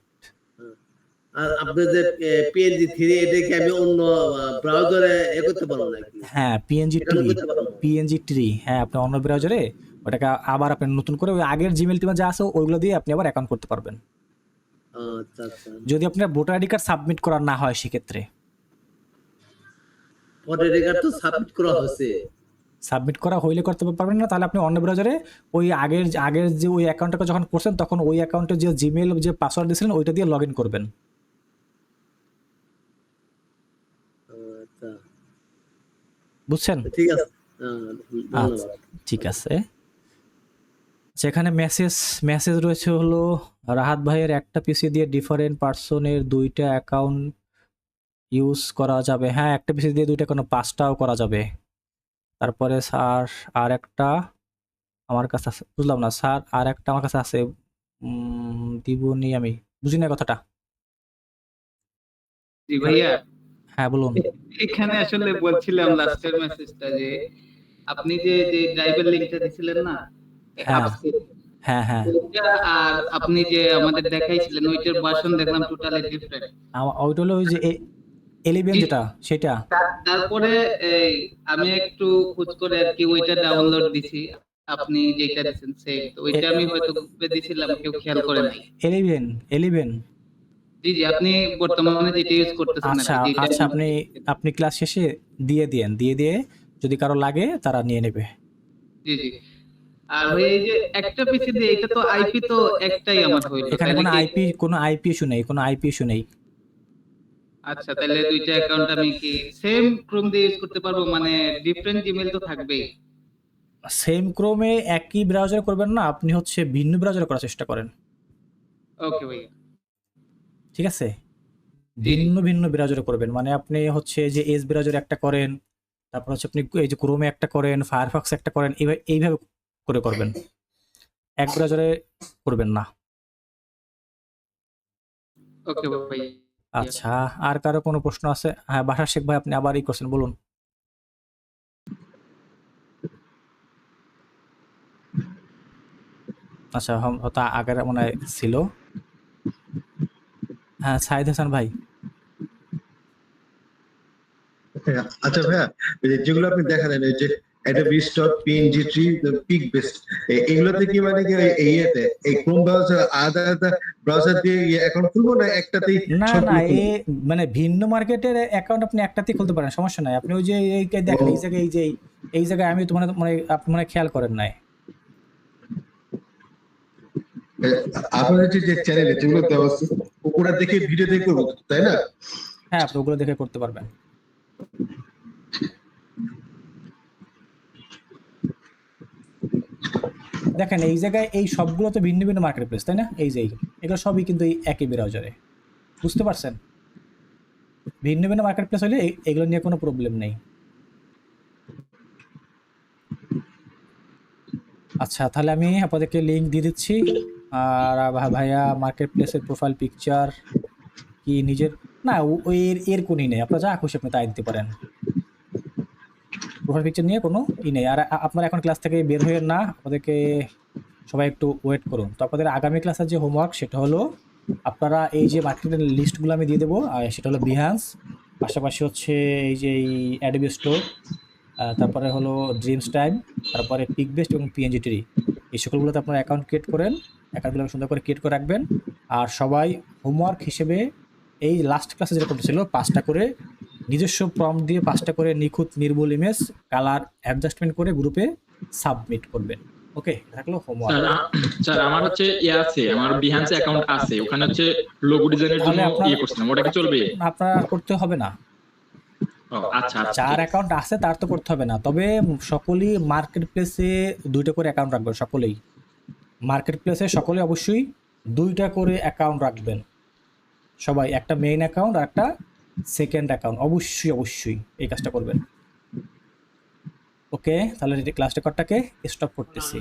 আর আপনাদের যে পিএনজি 3 এটা কি আমি অন্য ব্রাউজারে করতে পারবো নাকি? হ্যাঁ, পিএনজি ট্রি, হ্যাঁ, আপনি অন্য ব্রাউজারে ওটাকে আবার আপনি নতুন করে ওই আগের জিমেল টিমে যা আছে ওইগুলো দিয়ে আপনি আবার অ্যাকাউন্ট করতে পারবেন, আচ্ছা আচ্ছা। যদি আপনার ভোটার আইডি কার্ড সাবমিট করা না হয় সেক্ষেত্রে। ভোটার আইডি কার্ড তো সাবমিট করা হয়েছে, সাবমিট করা হইলে করতে পারবেন না, তাহলে আপনি অন্য ব্রাউজারে ওই আগের যে ওই অ্যাকাউন্টটাকে যখন করছেন তখন ওই অ্যাকাউন্টে যে জিমেল যে পাসওয়ার্ড দিয়েছিলেন ওইটা দিয়ে লগ ইন করবেন। আচ্ছা বুঝছেন? ঠিক আছে, আচ্ছা ধন্যবাদ। ঠিক আছে। সেখানে মেসেজ রয়েছে হলো রাহাত ভাইয়ের একটা পিসি দিয়ে ডিফারেন্ট পার্সনের 2টা অ্যাকাউন্ট ইউজ করা যাবে। হ্যাঁ, একটা পিসি দিয়ে 2টা কোনো 5টাও করা যাবে। তারপরে স্যার আর একটা আমার কাছে আছে, বুঝলাম না স্যার, আর একটা আমার কাছে আছে, দিবনি, আমি বুঝি না কথাটা। জি ভাইয়া, হ্যাঁ বলুন। এখানে আসলে বলছিলাম লাস্টের মেসেজটা যে আপনি যে ড্রাইভের লিংকটা দিছিলেন না, হ্যাঁ আপসে, হ্যাঁ হ্যাঁ, ওইটা আর আপনি যে আমাদের দেখাইছিলেন ওইটার ভার্সন দেখলাম টোটালি ডিফারেন্ট। ওইটা হলো ওই যে 11 জি। যেটা সেটা। তারপরে এই আমি একটু খোঁজ করে আর কি ওইটা ডাউনলোড দিছি, আপনি যেটা দিছেন সেই ওইটা আমি হয়তো গ্রুপে দিছিলাম, কেউ খেয়াল করে নাই। 11 জি জি, আপনি বর্তমানে যেটা ইউজ করতেছেন আচ্ছা আর কি, যেটা আচ্ছা, আপনি ক্লাস শেষে দিয়ে যদি কারো লাগে তারা নিয়ে নেবে। জি জি। আর ওই যে একটা পিসি দিয়ে এটা তো আইপি তো একটাই আমার হইলো, এখানে তাহলে কোনো কি আইপি ইস্যু নেই। আচ্ছা তাহলে দুইটা অ্যাকাউন্ট আমি কি সেম ক্রোম দিয়ে ইউজ করতে পারবো, মানে ডিফারেন্ট জিমেল তো থাকবেই? সেম ক্রোমে একই ব্রাউজার করবেন না, আপনি হচ্ছে ভিন্ন ব্রাউজার করার চেষ্টা করেন। ওকে ভাইয়া। ঠিক আছে, জি জি। ভিন্ন ব্রাউজারে করবেন, মানে আপনি হচ্ছে যে এজ ব্রাউজারে একটা করেন, তারপর হচ্ছে আপনি এই যে ক্রোমে একটা করেন, ফায়ারফক্স একটা করেন, এইভাবে করে করবেন, এক ব্রাউজারে করবেন না। ওকে ভাই। আচ্ছা, আর কারো কোনো প্রশ্ন আছে? হ্যাঁ, বাসার শেখ ভাই, আপনি আবার করছেন, বলুন। আচ্ছা, হয়তো আগের মনে হয় ছিল। হ্যাঁ, সাইদ হাসান ভাই। আচ্ছা ভাইয়া, এই যে যেগুলো আপনি দেখালেন, এই যে Adobe Stock, PNG3, pick best, এগুলোতে কি মানে কি এই ক্রোম ব্রাউজার আলাদা ব্রাউজার দিয়ে অ্যাকাউন্ট খুলবো না একটাতেই না সবগুলো খুলবো? মানে ভিন্ন মার্কেটের অ্যাকাউন্ট আপনি একটাতেই খুলতে পারেন, সমস্যা নাই। আপনি ওই যে দেখেন এই জায়গায় আমি তো মানে আপনি মানে খেয়াল করেন নাই। আপনাদের যে চ্যানেলে যেগুলো দেওয়া আছে ওরা দেখে ভিডিও দেখে করবো, তাই না? হ্যাঁ, আপনি ওগুলো দেখে করতে পারবেন। দেখেন এই জায়গায় এই সবগুলো তো ভিন্ন মার্কেট প্লেস, তাই না? এই যে এগুলো সবই কিন্তু এই একই ব্রাউজারে, বুঝতে পারছেন? ভিন্ন মার্কেট প্লেস হলে এগুলো নিয়ে কোনো প্রবলেম নেই। আচ্ছা, তাহলে আমি আপনাদেরকে লিঙ্ক দিয়ে দিচ্ছি। আর ভাইয়া মার্কেট প্লেসের প্রোফাইল পিকচার কি নিজের না, ওই এর কোনই নেই, আপনারা যা খুশি আপনি তাই দিতে পারেন। প্রোফাইল পিকচার নিয়ে কোনো নেই। আর আপনারা এখন ক্লাস থেকে বের হয়ে না, আপনাদেরকে সবাই একটু ওয়েট করুন। তো আপনাদের আগামী ক্লাসের যে হোমওয়ার্ক সেটা হলো আপনারা এই যে মার্কেটের লিস্টগুলো আমি দিয়ে দেবো, আর সেটা হলো বিহান্স, পাশাপাশি হচ্ছে এই যে এই অ্যাডোবি স্টোর, তারপরে হলো ড্রিমস টাইম, তারপরে পিক বেস্ট এবং পিএনজি ট্রি, এই সকলগুলোতে আপনারা অ্যাকাউন্ট ক্রিয়েট করেন, অ্যাকাউন্টগুলো সুন্দর করে ক্রিয়েট করে রাখবেন। আর সবাই হোমওয়ার্ক হিসেবে এই লাস্ট ক্লাসে যেরকম ছিল 5টা করে নিজস্ব প্রম্পট দিয়ে 5টা করে নিখুঁত নির্ভুল ইমেজ কালার অ্যাডজাস্টমেন্ট করে গ্রুপে সাবমিট করবেন। ওকে, থাকলো হোমওয়ার্ক। স্যার আমার হচ্ছে আছে, আমার বিহান্স অ্যাকাউন্ট আছে, ওখানে হচ্ছে লোগো ডিজাইনের জন্য করছিলাম, ওটা কি চলবে? আপনার করতে হবে না, আচ্ছা যার অ্যাকাউন্ট আছে তার তো করতে হবে না। তবে সকলেই মার্কেট প্লেসে 2টা করে অ্যাকাউন্ট রাখবেন, সকলেই মার্কেট প্লেসে সকলে অবশ্যই 2টা করে অ্যাকাউন্ট রাখবেন, সবাই একটা মেইন অ্যাকাউন্ট আর একটা সেকেন্ড অ্যাকাউন্ট, অবশ্যই এই কাজটা করবেন। ওকে, তাহলে ক্লাস রেকর্ডটাকে স্টপ করতেছি।